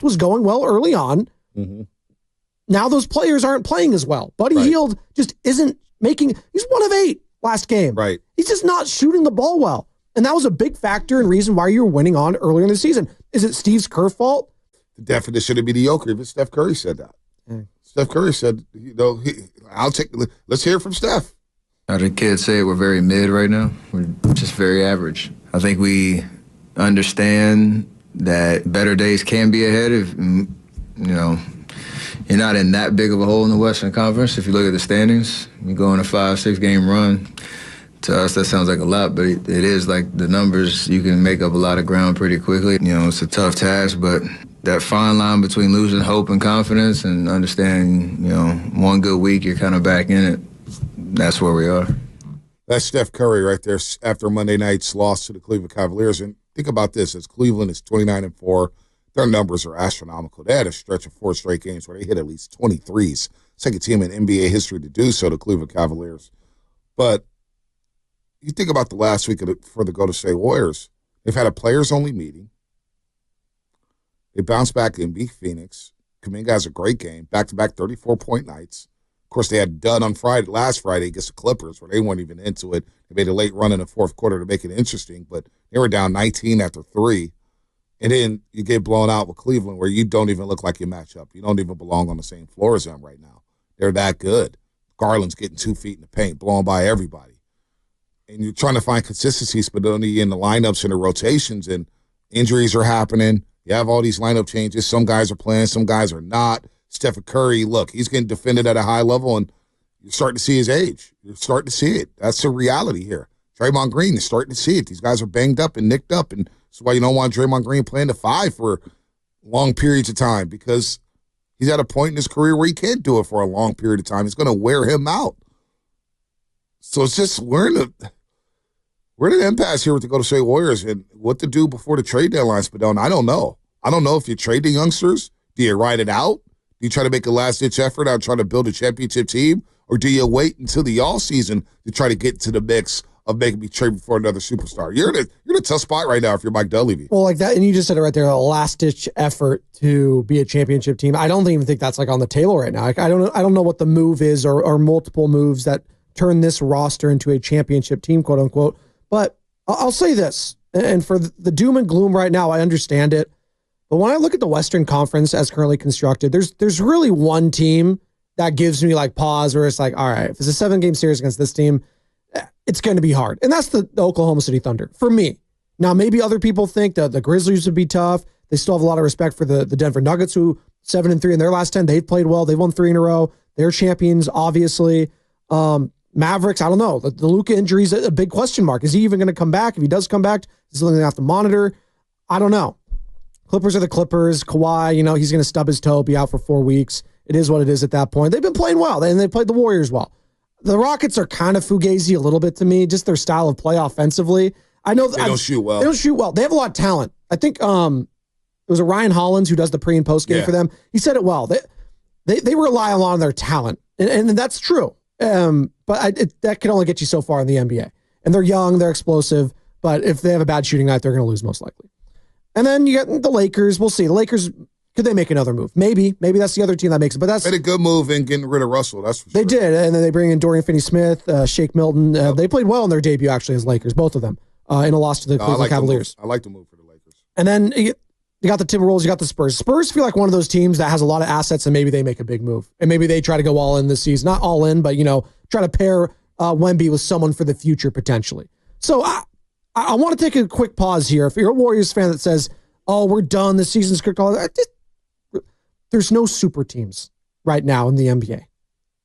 was going well early on. Mm-hmm. Now those players aren't playing as well. Buddy Hield just isn't making. He's 1 of 8 last game. Right. He's just not shooting the ball well. And that was a big factor and reason why you were winning on earlier in the season. Is it Steve's Kerr fault? The definition of mediocre. Even Steph Curry said that. Steph Curry said, let's hear from Steph. How the kids say we're very mid right now. We're just very average. I think we understand that better days can be ahead if, you're not in that big of a hole in the Western Conference. If you look at the standings, you go on a 5-6 game run. To us, that sounds like a lot, but it is like the numbers. You can make up a lot of ground pretty quickly. It's a tough task, but that fine line between losing hope and confidence and understanding, one good week, you're kind of back in it. That's where we are. That's Steph Curry right there after Monday night's loss to the Cleveland Cavaliers. And think about this, as Cleveland is 29-4, their numbers are astronomical. They had a stretch of 4 straight games where they hit at least 23s. Second team in NBA history to do so, the Cleveland Cavaliers. But you think about the last week for the Golden State Warriors. They've had a players-only meeting. They bounced back and beat Phoenix. Kuminga has a great game, back-to-back 34-point nights. Of course, they had done on last Friday against the Clippers, where they weren't even into it. They made a late run in the fourth quarter to make it interesting, but they were down 19 after 3. And then you get blown out with Cleveland, where you don't even look like you match up. You don't even belong on the same floor as them right now. They're that good. Garland's getting 2 feet in the paint, blown by everybody. And you're trying to find consistencies, but only in the lineups and the rotations, and injuries are happening. You have all these lineup changes. Some guys are playing, some guys are not. Steph Curry, look, he's getting defended at a high level, and you're starting to see his age. You're starting to see it. That's the reality here. Draymond Green is starting to see it. These guys are banged up and nicked up, and that's why you don't want Draymond Green playing the 5 for long periods of time, because he's at a point in his career where he can't do it for a long period of time. It's going to wear him out. So it's just we're in an impasse here with the Golden State Warriors, and what to do before the trade deadline's been done, I don't know. I don't know if you trade the youngsters. Do you ride it out? Do you try to make a last-ditch effort on trying to build a championship team? Or do you wait until the all-season to try to get into the mix of making me trade for another superstar? You're in a tough spot right now if you're Mike Dunleavy. Well, like that, and you just said it right there, a last-ditch effort to be a championship team. I don't even think that's like on the table right now. Like, I don't know what the move is or multiple moves that turn this roster into a championship team, quote-unquote. But I'll say this, and for the doom and gloom right now, I understand it. But when I look at the Western Conference as currently constructed, there's really one team that gives me like pause where it's like, all right, if it's a 7-game series against this team, it's going to be hard. And that's the Oklahoma City Thunder for me. Now, maybe other people think that the Grizzlies would be tough. They still have a lot of respect for the Denver Nuggets, who 7-3 in their last 10. They've played well. They've won 3 in a row. They're champions, obviously. Mavericks, I don't know. The Luka injury is a big question mark. Is he even going to come back? If he does come back, is he going to have to monitor? I don't know. Clippers are the Clippers. Kawhi, he's going to stub his toe, be out for 4 weeks. It is what it is at that point. They've been playing well, and they played the Warriors well. The Rockets are kind of fugazi a little bit to me, just their style of play offensively. I know they don't shoot well. They don't shoot well. They have a lot of talent. I think it was a Ryan Hollins who does the pre and post game for them. He said it well. They rely a lot on their talent, and that's true. But that can only get you so far in the NBA. And they're young, they're explosive, but if they have a bad shooting night, they're going to lose most likely. And then you get the Lakers. We'll see. The Lakers, could they make another move? Maybe that's the other team that makes it. But that's made a good move in getting rid of Russell. That's for sure. They did, and then they bring in Dorian Finney-Smith, Shake Milton. They played well in their debut actually as Lakers, both of them, in a loss to the Cleveland Cavaliers. I like the move for the Lakers. And then you got the Timberwolves, you got the Spurs. Spurs feel like one of those teams that has a lot of assets, and maybe they make a big move, and maybe they try to go all in this season. Not all in, but try to pair Wemby with someone for the future potentially. So I want to take a quick pause here. If you're a Warriors fan that says, "Oh, we're done. The season's critical," there's no super teams right now in the NBA.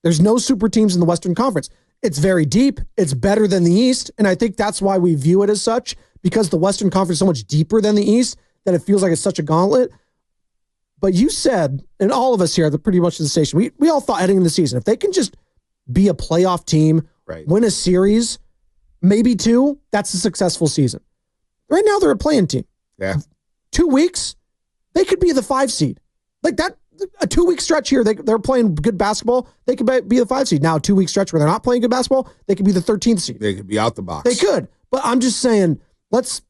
There's no super teams in the Western Conference. It's very deep. It's better than the East, and I think that's why we view it as such, because the Western Conference is so much deeper than the East that it feels like it's such a gauntlet. But you said, and all of us here, pretty much in the station, we all thought heading into the season, if they can just be a playoff team, win a series, maybe 2, that's a successful season. Right now, they're a play-in team. Yeah. 2 weeks, they could be the 5 seed. Like that, a 2-week stretch here, they're playing good basketball, they could be the 5 seed. Now, a 2-week stretch where they're not playing good basketball, they could be the 13th seed. They could be out the box. They could. But I'm just saying, let's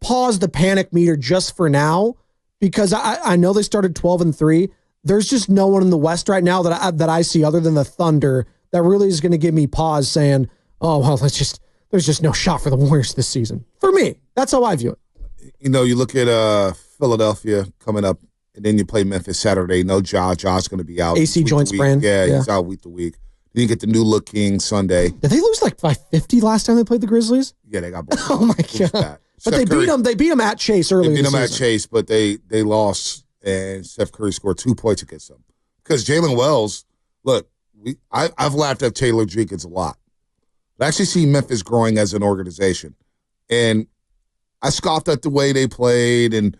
pause the panic meter just for now, because I know they started 12-3. There's just no one in the West right now that I see other than the Thunder that really is going to give me pause saying, oh, well, there's just no shot for the Warriors this season. For me, that's how I view it. You know, you look at Philadelphia coming up, and then you play Memphis Saturday. No Ja. Ja's going to be out. AC joint sprain. Yeah, he's out week to week. Then you get the new look King Sunday. Did they lose like by 50 last time they played the Grizzlies? Yeah, they got both. Oh, my God. But they beat them. They beat them at Chase earlier. They beat them at Chase, but they lost, and Steph Curry scored 2 points against them. Because Jalen Wells, look, I've laughed at Taylor Jenkins a lot. I actually see Memphis growing as an organization. And I scoffed at the way they played, and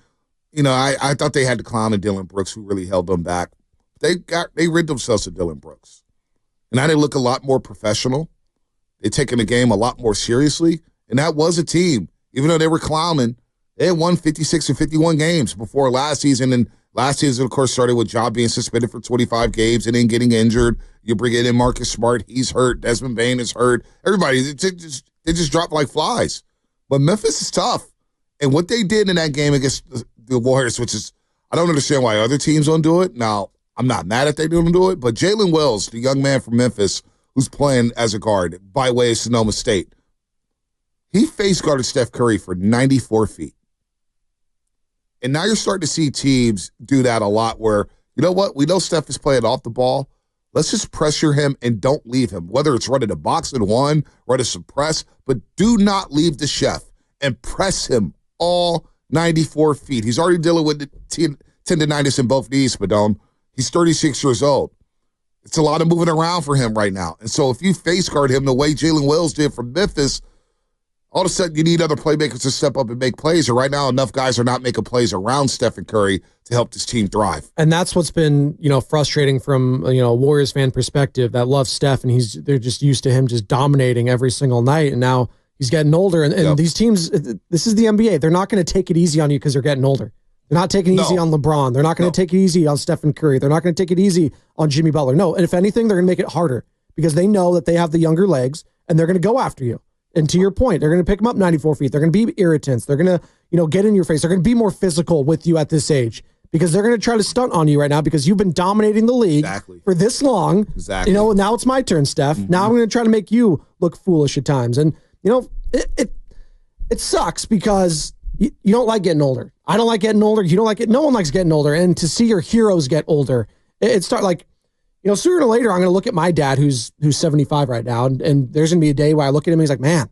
I thought they had to clown Dillon Brooks, who really held them back. They rid themselves of Dillon Brooks. And now they look a lot more professional. They're taking the game a lot more seriously. And that was a team. Even though they were clowning, they had won 56 or 51 games before last season. And last season, of course, started with Ja being suspended for 25 games and then getting injured. You bring in Marcus Smart. He's hurt. Desmond Bane is hurt. Everybody, they just dropped like flies. But Memphis is tough. And what they did in that game against the Warriors, which is, I don't understand why other teams don't do it. Now, I'm not mad if they don't do it, but Jalen Wells, the young man from Memphis who's playing as a guard by way of Sonoma State, he face guarded Steph Curry for 94 feet. And now you're starting to see teams do that a lot where, you know what, we know Steph is playing off the ball. Let's just pressure him and don't leave him, whether it's running a box and one, running some press, but do not leave the chef and press him all 94 feet. He's already dealing with the tendonitis in both knees, Spadone. He's 36 years old. It's a lot of moving around for him right now. And so if you face guard him the way Jalen Wells did from Memphis, all of a sudden you need other playmakers to step up and make plays. And right now, enough guys are not making plays around Stephen Curry to help this team thrive. And that's what's been, frustrating from, a Warriors fan perspective that loves Steph, and they're just used to him just dominating every single night. And now he's getting older. And these teams, this is the NBA. They're not going to take it easy on you because they're getting older. They're not taking it easy on LeBron. They're not going to take it easy on Stephen Curry. They're not going to take it easy on Jimmy Butler. No, and if anything, they're going to make it harder because they know that they have the younger legs and they're going to go after you. And to your point, they're going to pick them up 94 feet. They're going to be irritants. They're going to, get in your face. They're going to be more physical with you at this age because they're going to try to stunt on you right now because you've been dominating the league for this long. Exactly. Now it's my turn, Steph. Mm-hmm. Now I'm going to try to make you look foolish at times. And, it sucks because you don't like getting older. I don't like getting older. You don't like it. No one likes getting older. And to see your heroes get older, it starts like, sooner or later, I'm going to look at my dad, who's 75 right now, and there's going to be a day where I look at him and he's like, man,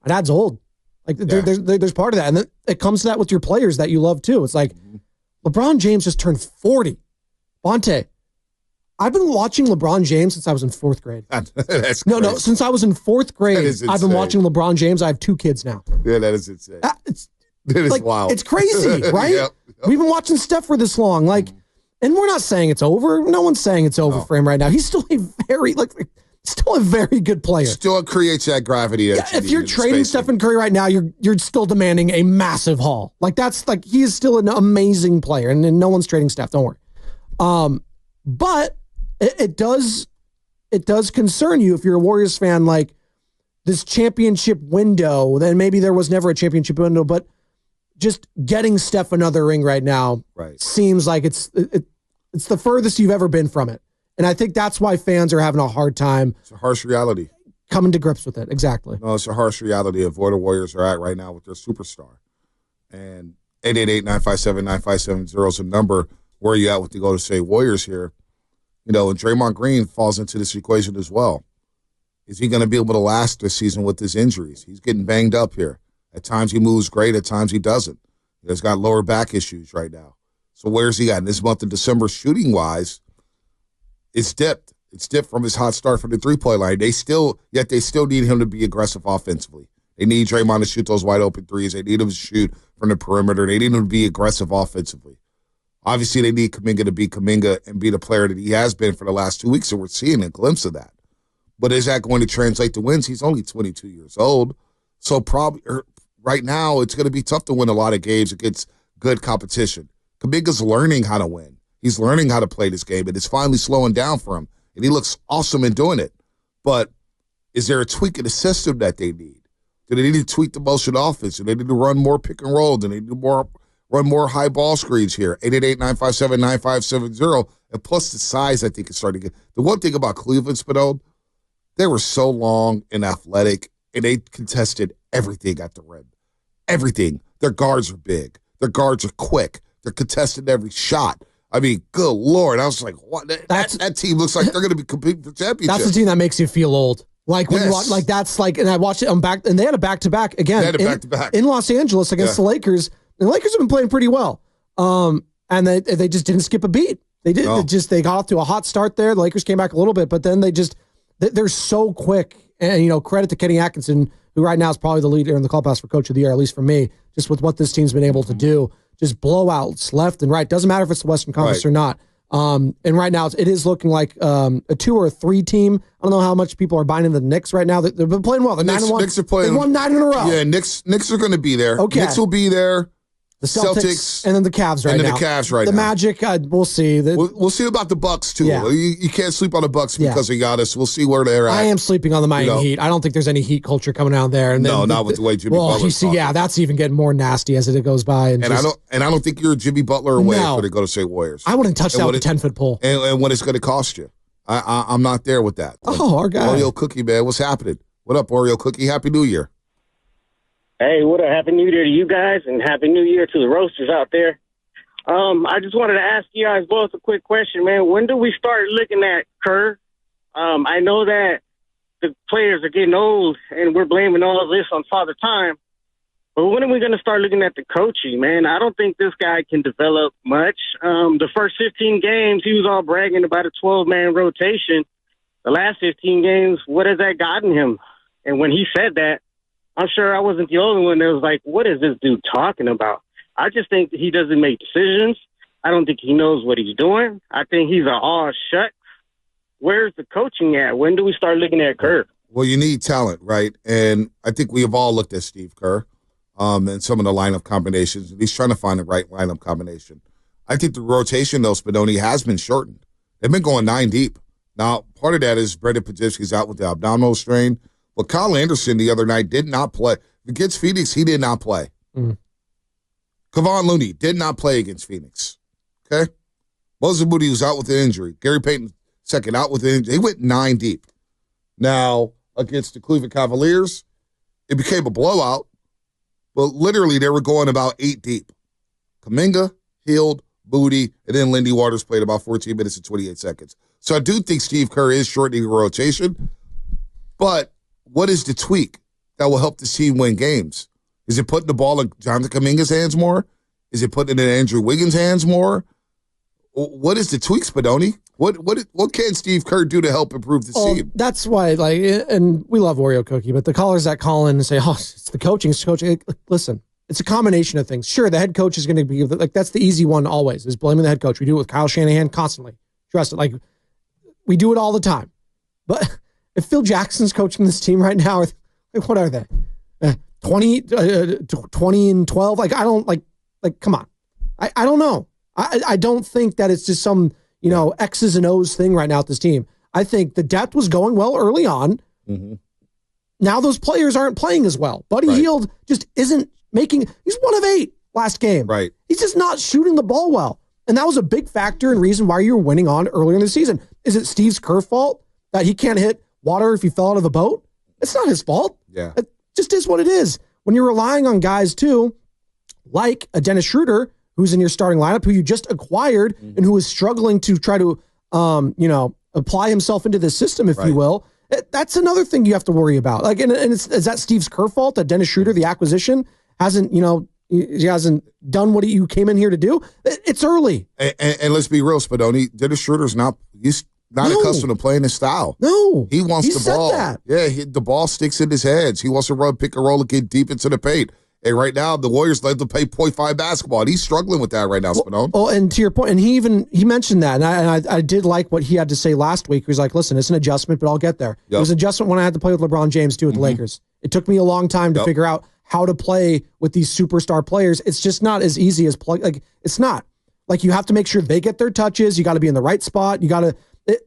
my dad's old. Like, there's part of that. And then it comes to that with your players that you love, too. It's like, LeBron James just turned 40. Bonte, I've been watching LeBron James since I was in fourth grade. That's no, since I was in fourth grade, I've been watching LeBron James. I have 2 kids now. Yeah, that is insane. That is wild. It's crazy, right? Yep. We've been watching Steph for this long. Like, and we're not saying it's over. No one's saying it's over for him right now. He's still a very good player. Still creates that gravity. If you're trading Stephen Curry right now, you're still demanding a massive haul. Like he is still an amazing player, and no one's trading Steph. Don't worry. But it does concern you if you're a Warriors fan. Like this championship window, then maybe there was never a championship window, but just getting Steph another ring right now seems like it's the furthest you've ever been from it. And I think that's why fans are having a hard time. It's a harsh reality. Coming to grips with it. Exactly. No, it's a harsh reality of where the Warriors are at right now with their superstar. And 888-957-9570 is a number where you at with the Golden State Warriors here. And Draymond Green falls into this equation as well. Is he going to be able to last this season with his injuries? He's getting banged up here. At times he moves great, at times he doesn't. He's got lower back issues right now. So where's he at? In this month of December, shooting-wise, it's dipped. It's dipped from his hot start from the three-point line. They still need him to be aggressive offensively. They need Draymond to shoot those wide-open threes. They need him to shoot from the perimeter. They need him to be aggressive offensively. Obviously, they need Kuminga to be Kuminga and be the player that he has been for the last 2 weeks, and we're seeing a glimpse of that. But is that going to translate to wins? He's only 22 years old. So probably right now it's going to be tough to win a lot of games against good competition. Kuminga's learning how to win. He's learning how to play this game, and it's finally slowing down for him. And he looks awesome in doing it. But is there a tweak in the system that they need? Do they need to tweak the motion offense? Do they need to run more pick and roll? Do they need more run more high ball screens here. 888-957-9570. And plus the size, I think, is starting to get. The one thing about Cleveland, Spadone, they were so long and athletic, and they contested everything at the rim. Everything. Their guards are big. Their guards are quick. They're contesting every shot. I mean, good Lord. I was like, what? That team looks like they're going to be competing for championships. That's the team that makes you feel old. Like, when you watch, like, that's like, and I watched it on back, and they had a back-to-back again. They had a back-to-back. In Los Angeles against the Lakers. And the Lakers have been playing pretty well. And they just didn't skip a beat. They did. No. They got off to a hot start there. The Lakers came back a little bit, but then they're so quick. And, credit to Kenny Atkinson, who right now is probably the leader in the clubhouse for Coach of the Year, at least for me, just with what this team's been able to do. Just blowouts left and right. Doesn't matter if it's the Western Conference or not. And right now it is looking like a 2 or 3 team. I don't know how much people are buying into the Knicks right now. They've been playing well. They're 9-1. Knicks are playing. They won 9 in a row. Yeah, Knicks are going to be there. Okay. Knicks will be there. The Celtics and then the Cavs right now. And then the Cavs right now. The Magic, we'll see. We'll see about the Bucks, too. Yeah. You can't sleep on the Bucks because of Giannis. We'll see where they're at. I am sleeping on the Miami Heat. I don't think there's any Heat culture coming out there. And no, not with the way Jimmy Butler's talking. Yeah, that's even getting more nasty as it goes by. And I don't think you're a Jimmy Butler away for the Golden State Warriors. I wouldn't touch that with a 10-foot pole. And what it's going to cost you. I'm not there with that. Our guy. Oreo Cookie, man. What's happening? What up, Oreo Cookie? Happy New Year. Hey, what up? Happy New Year to you guys, and Happy New Year to the roasters out there. I just wanted to ask you guys both a quick question, man. When do we start looking at Kerr? I know that the players are getting old, and we're blaming all of this on Father Time. But when are we going to start looking at the coaching, man? I don't think this guy can develop much. The first 15 games, he was all bragging about a 12-man rotation. The last 15 games, what has that gotten him? And when he said that, I'm sure I wasn't the only one that was like, what is this dude talking about? I just think he doesn't make decisions. I don't think he knows what he's doing. I think he's an all shucks. Where's the coaching at? When do we start looking at Kerr? Well, you need talent, right? And I think we have all looked at Steve Kerr and some of the lineup combinations. He's trying to find the right lineup combination. I think the rotation, though, Spadoni, has been shortened. They've been going 9 deep. Now, part of that is Brendan Podolski's out with the abdominal strain. But Kyle Anderson the other night did not play. Against Phoenix, he did not play. Kevon Looney did not play against Phoenix. Okay? Moses Moody was out with an injury. Gary Payton II out with an injury. They went 9 deep. Now, against the Cleveland Cavaliers, it became a blowout, but literally they were going about 8 deep. Kuminga, Hield, Moody, and then Lindy Waters played about 14 minutes and 28 seconds. So I do think Steve Kerr is shortening the rotation, but what is the tweak that will help this team win games? Is it putting the ball in Jonathan Kuminga's hands more? Is it putting it in Andrew Wiggins' hands more? What is the tweak, Spadoni? What can Steve Kerr do to help improve the team? That's why, and we love Oreo Cookie, but the callers that call in and say, "Oh, it's the coaching, it's coaching." Listen, it's a combination of things. Sure, the head coach is going to be that's the easy one always is blaming the head coach. We do it with Kyle Shanahan constantly. Trust it, we do it all the time. But if Phil Jackson's coaching this team right now, what are they? 20 and 12? I don't come on. I don't know. I don't think that it's just some, X's and O's thing right now with this team. I think the depth was going well early on. Mm-hmm. Now those players aren't playing as well. Buddy Hield just isn't he's 1 of 8 last game. Right. He's just not shooting the ball well. And that was a big factor and reason why you were winning on earlier in the season. Is it Steve's Kerr fault that he can't hit water if he fell out of the boat? It's not his fault. Yeah. It just is what it is. When you're relying on guys, too, like a Dennis Schroeder, who's in your starting lineup, who you just acquired and who is struggling to try to, apply himself into the system, if you will, that's another thing you have to worry about. Is that Steve's Kerr fault that Dennis Schroeder, the acquisition, hasn't, he hasn't done what you came in here to do? It's early. And let's be real, Spadoni, Dennis Schroeder's he's not accustomed to playing his style. No. He wants the ball. That. Yeah, the ball sticks in his hands. He wants to run pick and roll and get deep into the paint. And right now, the Warriors like to play .5 basketball. And he's struggling with that right now, Spadone. Oh, and to your point, and he mentioned that, and I did like what he had to say last week. He was like, listen, it's an adjustment, but I'll get there. Yep. It was an adjustment when I had to play with LeBron James, too, with the Lakers. It took me a long time to figure out how to play with these superstar players. It's just not as easy as it's not. You have to make sure they get their touches. You got to be in the right spot.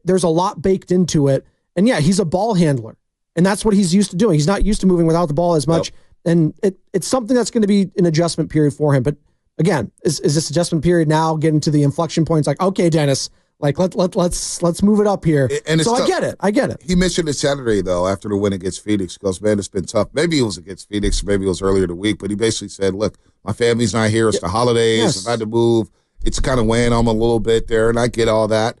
There's a lot baked into it. And yeah, he's a ball handler. And that's what he's used to doing. He's not used to moving without the ball as much. Yep. And it's something that's going to be an adjustment period for him. But again, is this adjustment period now getting to the inflection points? Like, okay, Dennis, like let's move it up here. And so I get it. He mentioned it Saturday though after the win against Phoenix. He goes, man, it's been tough. Maybe it was against Phoenix, maybe it was earlier in the week, but he basically said, look, my family's not here. It's the holidays. Yes. I've had to move. It's kind of weighing on him a little bit there, and I get all that.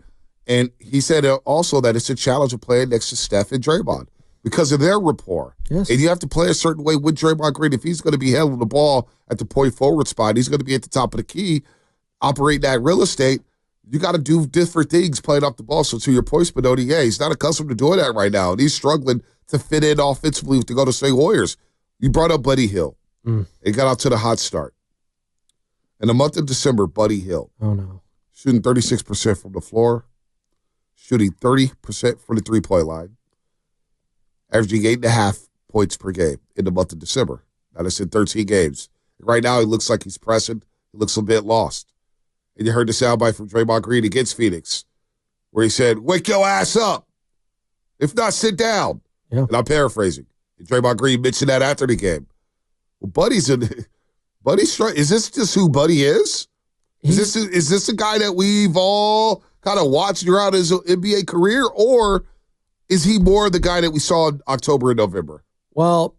And he said also that it's a challenge of playing next to Steph and Draymond because of their rapport. Yes. And you have to play a certain way with Draymond Green. If he's going to be handling the ball at the point forward spot, he's going to be at the top of the key, operating that real estate. You got to do different things playing off the ball. So to your point, Spinoni, yeah, he's not accustomed to doing that right now. And he's struggling to fit in offensively with the Golden State Warriors. You brought up Buddy Hield. He got out to the hot start. In the month of December, Buddy Hield. Oh, no. Shooting 36% from the floor. Shooting 30% from the three-point line. Averaging 8.5 points per game in the month of December. Now, that's in 13 games. Right now, he looks like he's pressing. He looks a bit lost. And you heard the soundbite from Draymond Green against Phoenix, where he said, wake your ass up. If not, sit down. Yeah. And I'm paraphrasing. And Draymond Green mentioned that after the game. Well, Buddy's is this just who Buddy is? Is this a guy that we've all kind of watched throughout his NBA career, or is he more the guy that we saw in October and November? Well,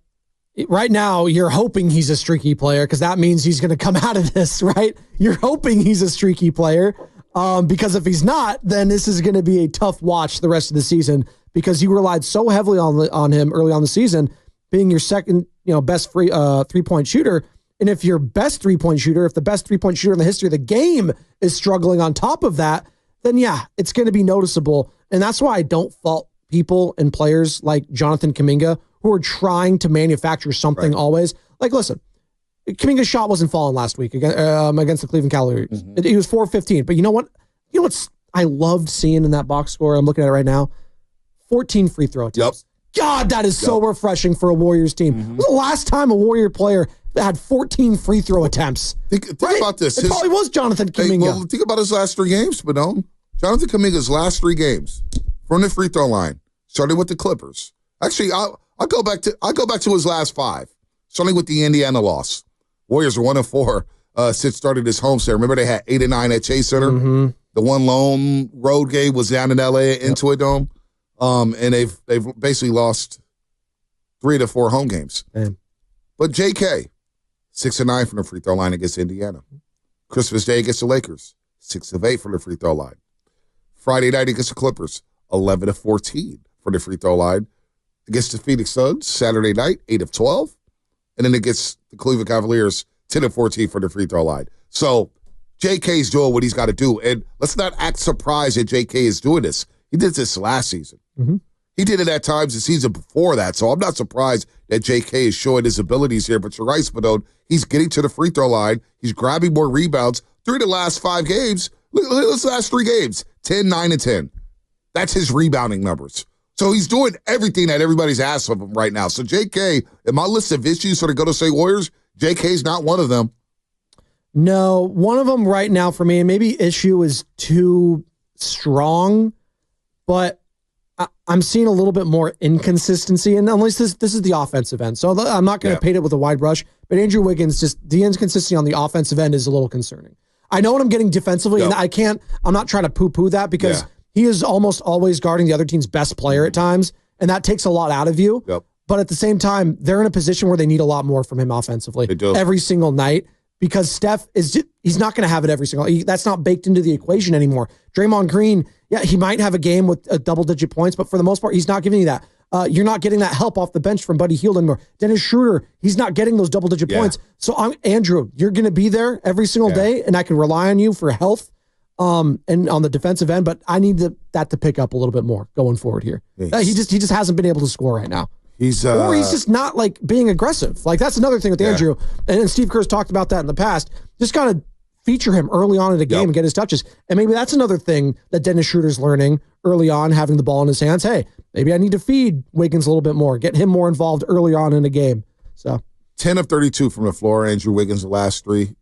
right now you're hoping he's a streaky player because that means he's going to come out of this, right? You're hoping he's a streaky player because if he's not, then this is going to be a tough watch the rest of the season because you relied so heavily on him early on the season, being your second, best free three-point shooter. And if your best three-point shooter, if the best three-point shooter in the history of the game is struggling on top of that, then yeah, it's going to be noticeable. And that's why I don't fault people and players like Jonathan Kuminga who are trying to manufacture something always. Like, listen, Kuminga's shot wasn't falling last week against the Cleveland Cavaliers. He was 4-15. But you know what? You know what's I loved seeing in that box score? I'm looking at it right now. 14 free throw attempts. God, that is so refreshing for a Warriors team. When was the last time a Warrior player had 14 free throw attempts? Think about this. It probably was Jonathan Kuminga. Think about his last 3 games, Benone. Jonathan Kuminga's last 3 games from the free throw line, starting with the Clippers. Actually, I'll go back to his last 5, starting with the Indiana loss. Warriors are 1-4 since starting this home set. Remember they had 8 and 9 at Chase Center. The one lone road game was down in LA at Intuit Dome. And they've basically lost 3 to 4 home games. Man. But JK, 6 and 9 from the free throw line against Indiana. Christmas Day against the Lakers, 6 of 8 from the free throw line. Friday night against the Clippers, 11 of 14 from the free throw line. Against the Phoenix Suns, Saturday night, 8 of 12. And then against the Cleveland Cavaliers, 10 of 14 from the free throw line. So JK's doing what he's got to do. And let's not act surprised that JK is doing this. He did this last season. He did it at times the season before that, so I'm not surprised that JK is showing his abilities here. But you're right, Spadone. He's getting to the free throw line. He's grabbing more rebounds. Through the last 5 games, look at his last 3 games, 10, 9, and 10. That's his rebounding numbers. So he's doing everything that everybody's asked of him right now. So JK, in my list of issues for the Golden State Warriors, JK's not one of them. No, one of them right now for me, and maybe issue is too strong, but I'm seeing a little bit more inconsistency, and at least this is the offensive end. So I'm not going to paint it with a wide brush, but Andrew Wiggins, just the inconsistency on the offensive end is a little concerning. I know what I'm getting defensively, and I'm not trying to poo-poo that because he is almost always guarding the other team's best player at times, and that takes a lot out of you. But at the same time, they're in a position where they need a lot more from him offensively every single night because Steph he's not going to have it every single. That's not baked into the equation anymore. Draymond Green, he might have a game with double-digit points, but for the most part, he's not giving you that. You're not getting that help off the bench from Buddy Hield anymore. Dennis Schroeder, he's not getting those double-digit points. So Andrew, you're going to be there every single day, and I can rely on you for health and on the defensive end, but I need that to pick up a little bit more going forward here. He just hasn't been able to score right now. Or he's just not like being aggressive. Like that's another thing with Andrew. And Steve Kerr's talked about that in the past. Just kind of feature him early on in the game and get his touches. And maybe that's another thing that Dennis Schroeder's learning early on, having the ball in his hands. Hey, maybe I need to feed Wiggins a little bit more, get him more involved early on in the game. So 10 of 32 from the floor, Andrew Wiggins the last 3.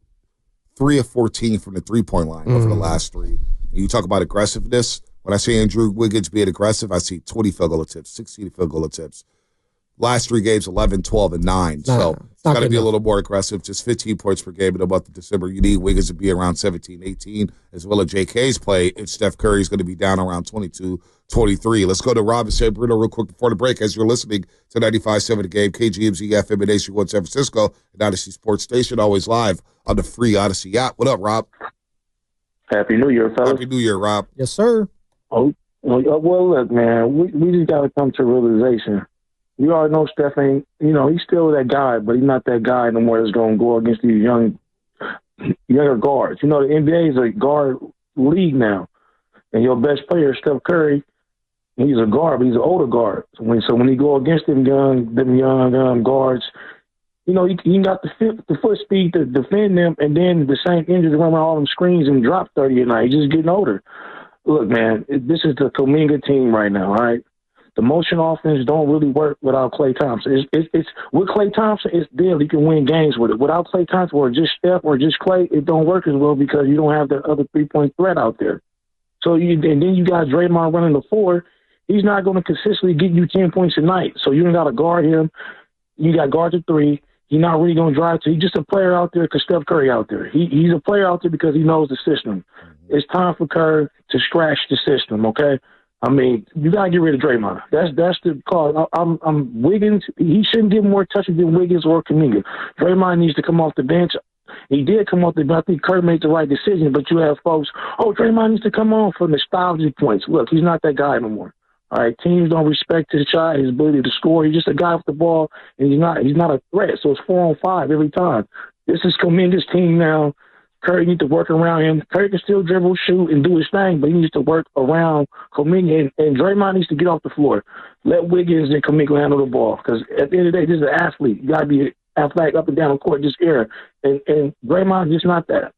3 of 14 from the three-point line over the last 3. And you talk about aggressiveness. When I see Andrew Wiggins being aggressive, I see 20 field goal attempts, 16 field goal attempts. Last 3 games, 11, 12, and 9. So it's got to be a little more aggressive. Just 15 points per game in the month of December. You need Wiggins to be around 17, 18, as well as JK's play. And Steph Curry is going to be down around 22, 23. Let's go to Rob and San Bruno real quick before the break as you're listening to 95.7 The Game, KGMZ FM and Nation 1 San Francisco, and Odyssey Sports Station, always live on the free Odyssey app. What up, Rob? Happy New Year, fellas. Happy New Year, Rob. Yes, sir. Oh, well, look, man, we just got to come to a realization. We all know Steph ain't, he's still that guy, but he's not that guy no more that's going to go against these younger guards. The NBA is a guard league now, and your best player, Steph Curry, he's a guard, but he's an older guard. So when he go against them young guards, he got the foot speed to defend them, and then the same injury to run around all them screens and drop 30 a night. He's just getting older. Look, man, this is the Kuminga team right now, all right? The motion offense don't really work without Klay Thompson. It's with Klay Thompson, it's deadly. You can win games with it. Without Klay Thompson or just Steph or just Klay, it don't work as well because you don't have that other 3-point threat out there. So and then you got Draymond running the 4. He's not going to consistently get you 10 points a night. So you don't got to guard him. You got guard the 3. He's not really going to drive to. He's just a player out there because Steph Curry out there. He's a player out there because he knows the system. It's time for Curry to scratch the system, okay? I mean, you got to get rid of Draymond. That's the call. I'm Wiggins. He shouldn't get more touches than Wiggins or Kuminga. Draymond needs to come off the bench. He did come off the bench. I think Curry made the right decision, but you have folks, Draymond needs to come on for nostalgia points. Look, he's not that guy no more. All right, teams don't respect his shot, his ability to score. He's just a guy with the ball, and he's not a threat. So it's 4-on-5 every time. This is Kuminga's team now. Curry needs to work around him. Curry can still dribble, shoot, and do his thing, but he needs to work around Kuminga, and Draymond needs to get off the floor. Let Wiggins and Kuminga handle the ball, because at the end of the day, this is an athlete. You got to be athletic up and down the court, just air. And Draymond just not that.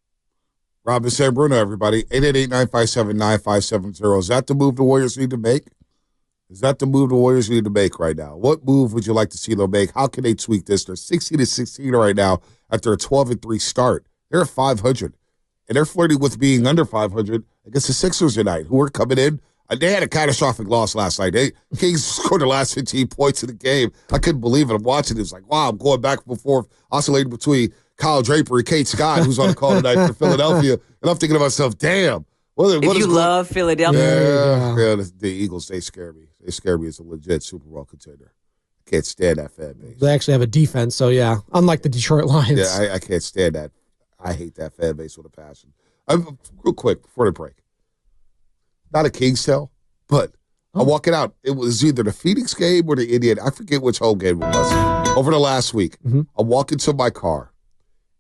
Rob and San Bruno, everybody. 888-957-9570. Is that the move the Warriors need to make? Is that the move the Warriors need to make right now? What move would you like to see them make? How can they tweak this? They're 16-16 right now after a 12-3 start. They're at 500, and they're flirting with being under 500 against the Sixers tonight, who are coming in. They had a catastrophic loss last night. Kings scored the last 15 points of the game. I couldn't believe it. I'm watching it. It's like, wow, I'm going back and forth, oscillating between Kyle Draper and Kate Scott, who's on the call tonight for Philadelphia. And I'm thinking to myself, damn. What if you love Philadelphia. Yeah, the Eagles, they scare me. They scare me as a legit Super Bowl contender. I can't stand that fan base. They actually have a defense, so yeah, unlike the Detroit Lions. Yeah, I can't stand that. I hate that fan base with a passion. Real quick, before the break. Not a King's tale, but I'm walking out. It was either the Phoenix game or the Indiana. I forget which home game it was. Over the last week, I'm walking to my car,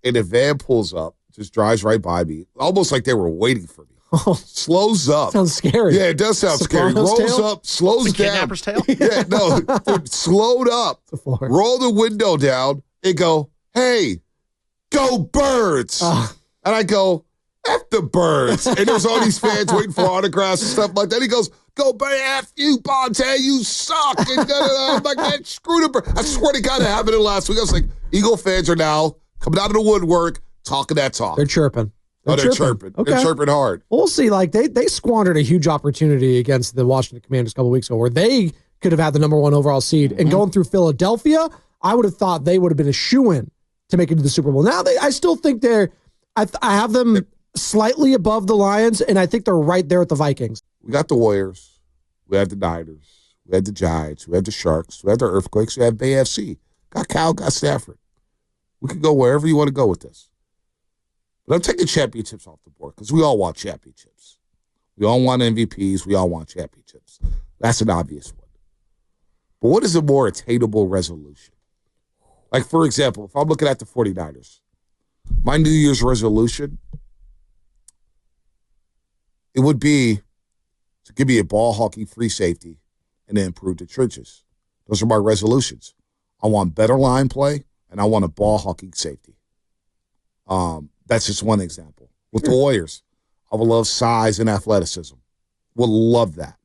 and a van pulls up, just drives right by me, almost like they were waiting for me. Slows up. Sounds scary. Yeah, it does sound scary. Rolls up, slows down. Kidnapper's tale? Yeah, no. Slowed up, roll the window down, and go, hey, go Birds. And I go, F the Birds. And there's all these fans waiting for autographs and stuff like that. He goes, go F you, Bonte, you suck. And I'm like, man, screw the Birds. I swear to God, it happened last week. I was like, Eagle fans are now coming out of the woodwork, talking that talk. They're chirping. They're chirping. Okay. They're chirping hard. We'll see. Like they squandered a huge opportunity against the Washington Commanders a couple weeks ago where they could have had the number 1 overall seed. And going through Philadelphia, I would have thought they would have been a shoo-in to make it to the Super Bowl. Now, I still think I have them slightly above the Lions, and I think they're right there with the Vikings. We got the Warriors. We have the Niners. We have the Giants. We have the Sharks. We have the Earthquakes. We have AFC. Got Cal, got Stafford. We can go wherever you want to go with this. But I'm taking championships off the board because we all want championships. We all want MVPs. We all want championships. That's an obvious one. But what is a more attainable resolution? Like, for example, if I'm looking at the 49ers, my New Year's resolution, it would be to give me a ball hawking free safety and to improve the trenches. Those are my resolutions. I want better line play, and I want a ball hawking safety. That's just one example. With the Warriors, I would love size and athleticism. Would love that.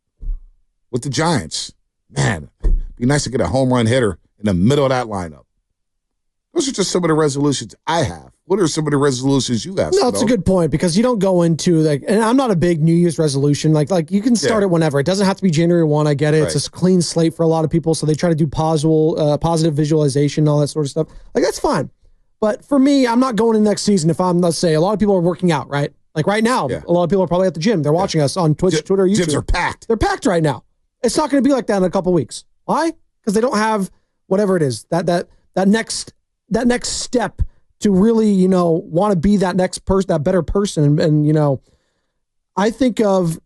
With the Giants, man, it'd be nice to get a home run hitter in the middle of that lineup. Those are just some of the resolutions I have. What are some of the resolutions you have? No, that's a good point because you don't go into and I'm not a big New Year's resolution. Like you can start it whenever. It doesn't have to be January 1. I get it. Right. It's a clean slate for a lot of people. So they try to do positive visualization, all that sort of stuff. Like that's fine. But for me, I'm not going in next season if I'm, let's say, a lot of people are working out, right? Like right now, a lot of people are probably at the gym. They're watching us on Twitch, Twitter, YouTube. Gyms are packed. They're packed right now. It's not going to be like that in a couple weeks. Why? Because they don't have whatever it is, that next step to really, want to be that next person, that better person. And I think of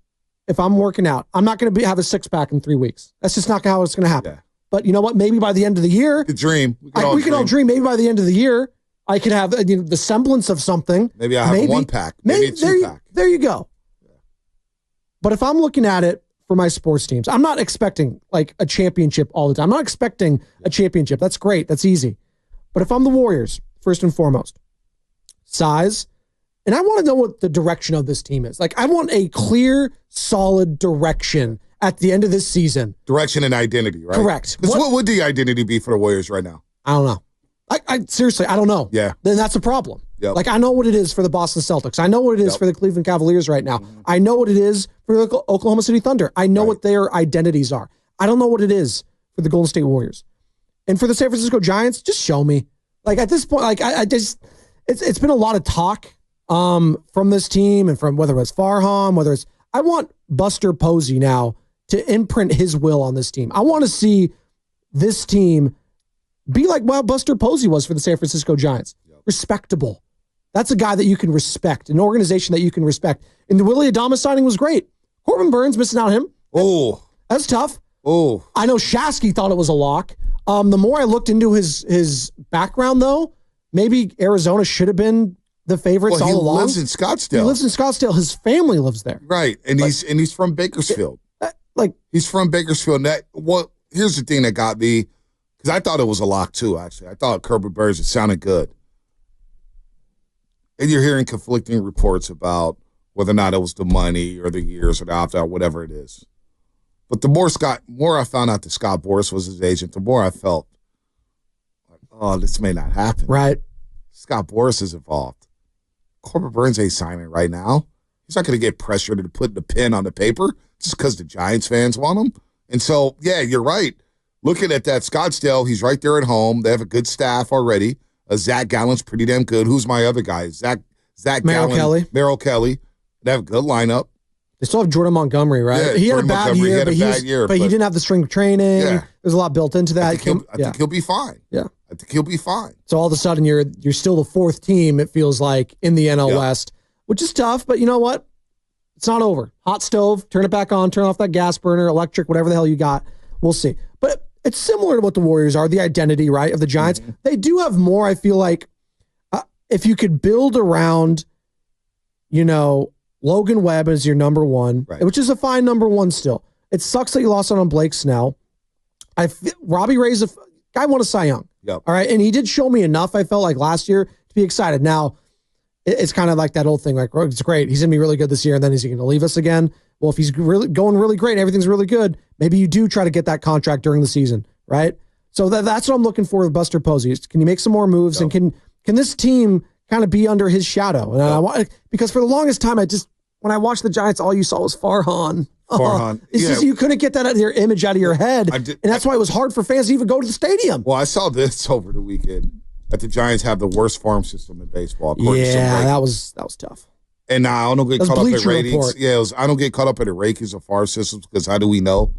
if I'm working out, I'm not going to have a six-pack in 3 weeks. That's just not how it's going to happen. Yeah. But you know what? Maybe by the end of the year, the dream. We can all dream. Maybe by the end of the year, I could have the semblance of something. Maybe I have a one-pack. Maybe a two-pack. There you go. Yeah. But if I'm looking at it for my sports teams, I'm not expecting like a championship all the time. I'm not expecting a championship. That's great. That's easy. But if I'm the Warriors, first and foremost, size, and I want to know what the direction of this team is. Like, I want a clear, solid direction at the end of this season. Direction and identity, right? Correct. Because what would the identity be for the Warriors right now? I don't know. I seriously, I don't know. Yeah. Then that's a problem. Yep. Like, I know what it is for the Boston Celtics. I know what it is for the Cleveland Cavaliers right now. Mm-hmm. I know what it is for the Oklahoma City Thunder. I know what their identities are. I don't know what it is for the Golden State Warriors. And for the San Francisco Giants, just show me. Like at this point, like I just, it's been a lot of talk from this team and from whether it's Farhan, whether it's, I want Buster Posey now to imprint his will on this team. I want to see this team be like Buster Posey was for the San Francisco Giants. Yep. Respectable. That's a guy that you can respect, an organization that you can respect. And the Willie Adama signing was great. Corbin Burns missing out on him. Oh, that's tough. Oh, I know Shasky thought it was a lock. The more I looked into his background, though, maybe Arizona should have been the favorites all along. He lives in Scottsdale. He lives in Scottsdale. His family lives there. Right, and he's from Bakersfield. He's from Bakersfield. And here's the thing that got me, because I thought it was a lock too. Actually, I thought Corbin Burns, it sounded good, and you're hearing conflicting reports about whether or not it was the money or the years or the opt-out, whatever it is. But the more I found out that Scott Boras was his agent, the more I felt like, oh, this may not happen. Right. Scott Boras is involved. Corbin Burns ain't signing right now. He's not going to get pressured to put the pen on the paper just because the Giants fans want him. And so, yeah, you're right. Looking at that Scottsdale, he's right there at home. They have a good staff already. Zach Gallen's pretty damn good. Who's my other guy? Zach Gallen. Merrill Kelly. They have a good lineup. They still have Jordan Montgomery, right? Yeah, he had a bad year, but he didn't have the strength training. Yeah. There's a lot built into that. I think he'll be fine. Yeah. I think he'll be fine. So all of a sudden you're still the fourth team, it feels like, in the NL West, which is tough, but you know what? It's not over. Hot stove, turn it back on, turn off that gas burner, electric, whatever the hell you got. We'll see. But it's similar to what the Warriors are, the identity, right, of the Giants. Mm-hmm. They do have more, I feel like, if you could build around, Logan Webb is your number one, which is a fine number one still. It sucks that you lost out on Blake Snell. Robbie Ray's guy won a Cy Young. Yep. All right. And he did show me enough, I felt like last year, to be excited. Now, it's kind of like that old thing, like, it's great. He's going to be really good this year, and then is he going to leave us again? Well, if he's really going really great and everything's really good, maybe you do try to get that contract during the season, right? So that's what I'm looking for with Buster Posey. Can you make some more moves, and can this team kind of be under his shadow? And because for the longest time, when I watched the Giants, all you saw was Farhan. It's just you couldn't get that out of your image out of your head. And that's why it was hard for fans to even go to the stadium. Well, I saw this over the weekend, that the Giants have the worst farm system in baseball. Yeah, that was tough. And now I don't get caught up in ratings. I don't get caught up in the rankings of farm systems because how do we know?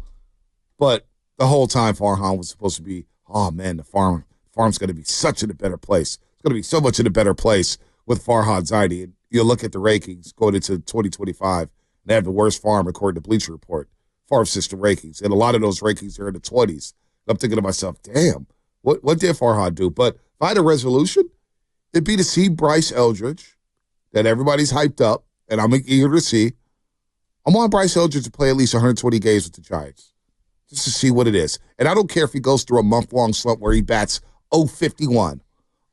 But the whole time Farhan was supposed to be, oh man, the farm's going to be such in a better place. It's going to be so much in a better place with Farhan's idea. You look at the rankings going into 2025, and they have the worst farm according to Bleacher Report, farm system rankings. And a lot of those rankings are in the 20s. And I'm thinking to myself, damn, what did Farhan do? But if I had a resolution, it'd be to see Bryce Eldridge, that everybody's hyped up, and I'm eager to see. I want Bryce Eldridge to play at least 120 games with the Giants, just to see what it is. And I don't care if he goes through a month-long slump where he bats 051.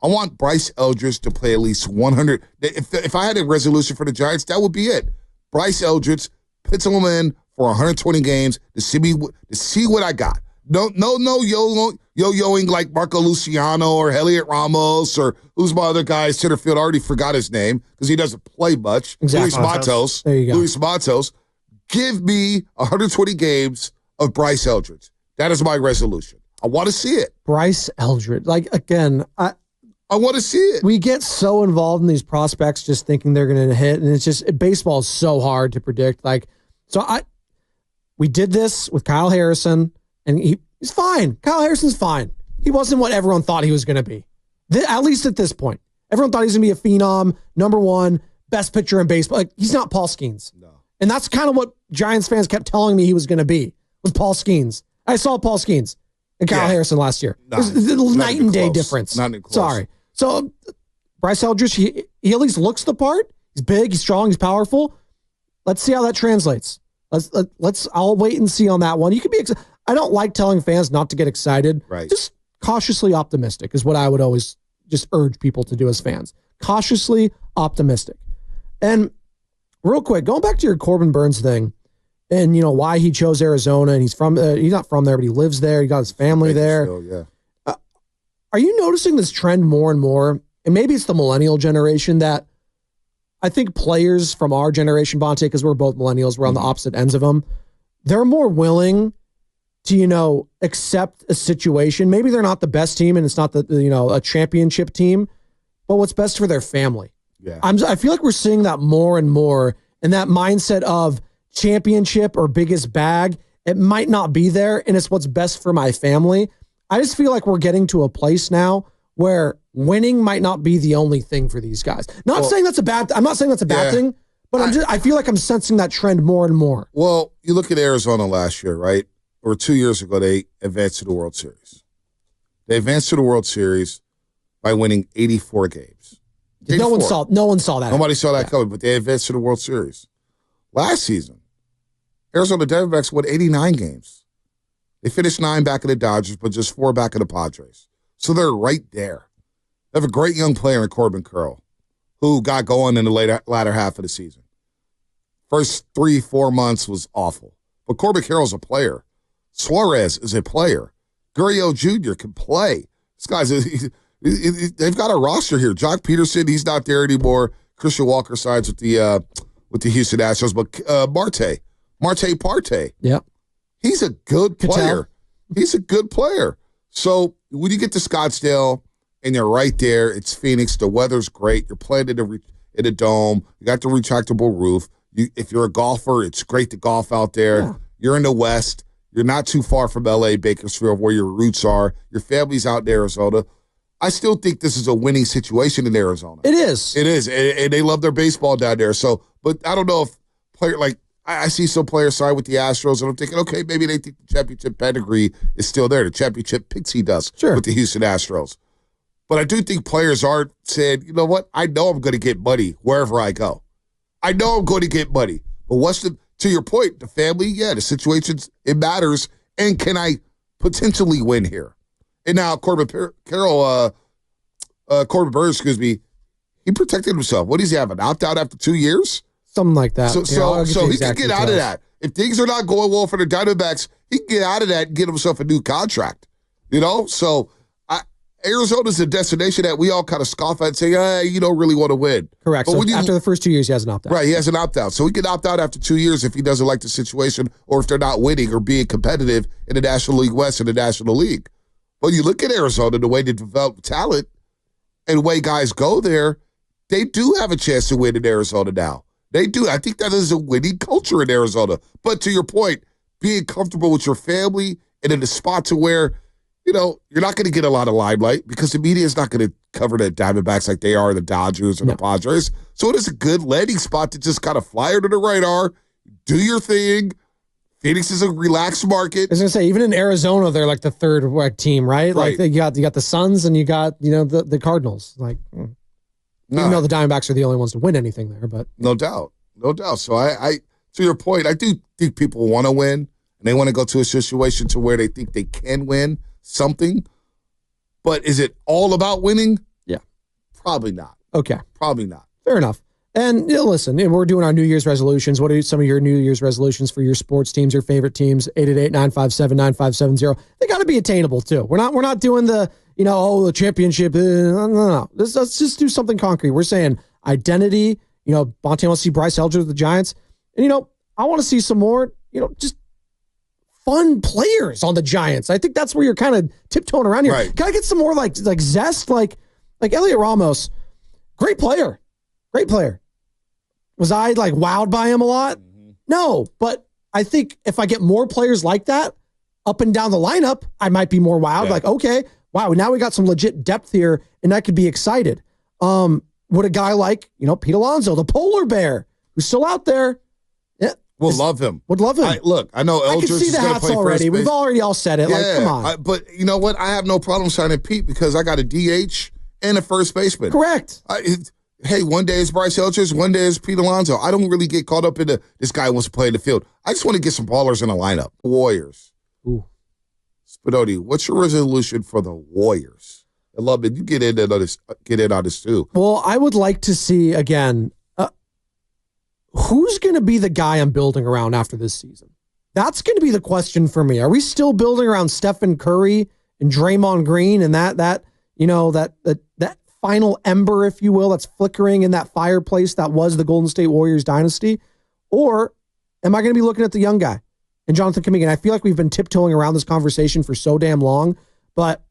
I want Bryce Eldridge to play at least 100. If I had a resolution for the Giants, that would be it. Bryce Eldridge, put him in for 120 games to see what I got. No yo-yoing like Marco Luciano or Elliot Ramos or who's my other guy, center field. I already forgot his name because he doesn't play much. Exactly. Luis Matos. There you go. Luis Matos. Give me 120 games of Bryce Eldridge. That is my resolution. I want to see it. Bryce Eldridge. Like, again, I want to see it. We get so involved in these prospects just thinking they're going to hit, and it's just, baseball is so hard to predict. Like, so we did this with Kyle Harrison, and he's fine. Kyle Harrison's fine. He wasn't what everyone thought he was going to be, at least at this point. Everyone thought he was going to be a phenom, number one, best pitcher in baseball. Like, he's not Paul Skeens. No. And that's kind of what Giants fans kept telling me he was going to be, was Paul Skeens. I saw Paul Skeens and Kyle Harrison last year. There's a night and day difference. Not even close. Sorry. So Bryce Eldridge, he at least looks the part. He's big, he's strong, he's powerful. Let's see how that translates. I'll wait and see on that one. You can be I don't like telling fans not to get excited. Right. Just cautiously optimistic is what I would always just urge people to do as fans. Cautiously optimistic. And real quick, going back to your Corbin Burns thing, and why he chose Arizona, and he's not from there, but he lives there. He got his family there. Still, yeah. Are you noticing this trend more and more? And maybe it's the millennial generation that I think players from our generation, Bonte, because we're both millennials, we're on the opposite ends of them. They're more willing to, accept a situation. Maybe they're not the best team and it's not a championship team, but what's best for their family. Yeah. I feel like we're seeing that more and more, and that mindset of championship or biggest bag, it might not be there, and it's what's best for my family. I just feel like we're getting to a place now where winning might not be the only thing for these guys. I'm not saying that's a bad thing, but I feel like I'm sensing that trend more and more. Well, you look at Arizona last year, right? Or 2 years ago, they advanced to the World Series. They advanced to the World Series by winning 84 games. 84. No one saw that. Nobody saw that coming, but they advanced to the World Series. Last season, Arizona Diamondbacks won 89 games. They finished 9 back of the Dodgers, but just 4 back of the Padres. So they're right there. They have a great young player in Corbin Carroll, who got going in the latter half of the season. First 3-4 months was awful. But Corbin Carroll's a player. Suarez is a player. Gurriel Jr. can play. This guy's they've got a roster here. Jock Peterson, he's not there anymore. Christian Walker sides with the Houston Astros, but Marte Parte. Yep. He's a good player. He's a good player. So when you get to Scottsdale and you're right there, it's Phoenix. The weather's great. You're playing in a dome. You got the retractable roof. If you're a golfer, it's great to golf out there. Yeah. You're in the West. You're not too far from L.A., Bakersfield, where your roots are. Your family's out in Arizona. I still think this is a winning situation in Arizona. It is. It is. And they love their baseball down there. So, but I don't know if I see some players sign with the Astros, and I'm thinking, okay, maybe they think the championship pedigree is still there. The championship pixie dust with the Houston Astros. But I do think players are saying, you know what? I know I'm going to get money wherever I go. I know I'm going to get money. But to your point, the family, the situations, it matters. And can I potentially win here? And now Corbin Burns, he protected himself. What does he have, an opt-out after 2 years? Something like that. So he can get out of that. If things are not going well for the Diamondbacks, he can get out of that and get himself a new contract. So Arizona's a destination that we all kind of scoff at and say, hey, you don't really want to win. Correct. But so after the first 2 years, he has an opt-out. Right, he has an opt-out. So he can opt out after 2 years if he doesn't like the situation or if they're not winning or being competitive in the National League West and the National League. But you look at Arizona, the way they develop talent and the way guys go there, they do have a chance to win in Arizona now. They do. I think that is a winning culture in Arizona. But to your point, being comfortable with your family and in a spot to where, you're not going to get a lot of limelight because the media is not going to cover the Diamondbacks like they are the Dodgers or the Padres. So it is a good landing spot to just kind of fly under the radar, do your thing. Phoenix is a relaxed market. I was going to say, even in Arizona, they're like the third team, right? Like you got the Suns and you got, the Cardinals. Like, even though the Diamondbacks are the only ones to win anything there, but no doubt. So I to your point, I do think people want to win and they want to go to a situation to where they think they can win something. But is it all about winning? Yeah. Probably not. Okay. Probably not. Fair enough. And listen, we're doing our New Year's resolutions. What are some of your New Year's resolutions for your sports teams, your favorite teams? 888-957-9570. They got to be attainable too. We're not doing the, the championship. No. Let's just do something concrete. We're saying identity. Bonte wants to see Bryce Elger with the Giants. And, I want to see some more, just fun players on the Giants. I think that's where you're kind of tiptoeing around here. Right. Can I get some more like zest? Like Elliot Ramos, great player. Was I wowed by him a lot? No, but I think if I get more players like that up and down the lineup, I might be more wowed. Yeah. Okay, wow, now we got some legit depth here, and I could be excited. Would a guy like, Pete Alonso, the polar bear, who's still out there, would love him. I know I Elger's can see the hats already. We've already all said it. Yeah, come on. But you know what? I have no problem signing Pete because I got a DH and a first baseman. Correct. Hey, one day it's Bryce Elger, one day it's Pete Alonso. I don't really get caught up in this guy wants to play in the field. I just want to get some ballers in the lineup. Warriors. Ooh. Spadotti, what's your resolution for the Warriors? I love it. You get in on this too. Well, I would like to see, again, who's going to be the guy I'm building around after this season? That's going to be the question for me. Are we still building around Stephen Curry and Draymond Green and that final ember, if you will, that's flickering in that fireplace that was the Golden State Warriors dynasty? Or am I going to be looking at the young guy and Jonathan Kuminga? And I feel like we've been tiptoeing around this conversation for so damn long, but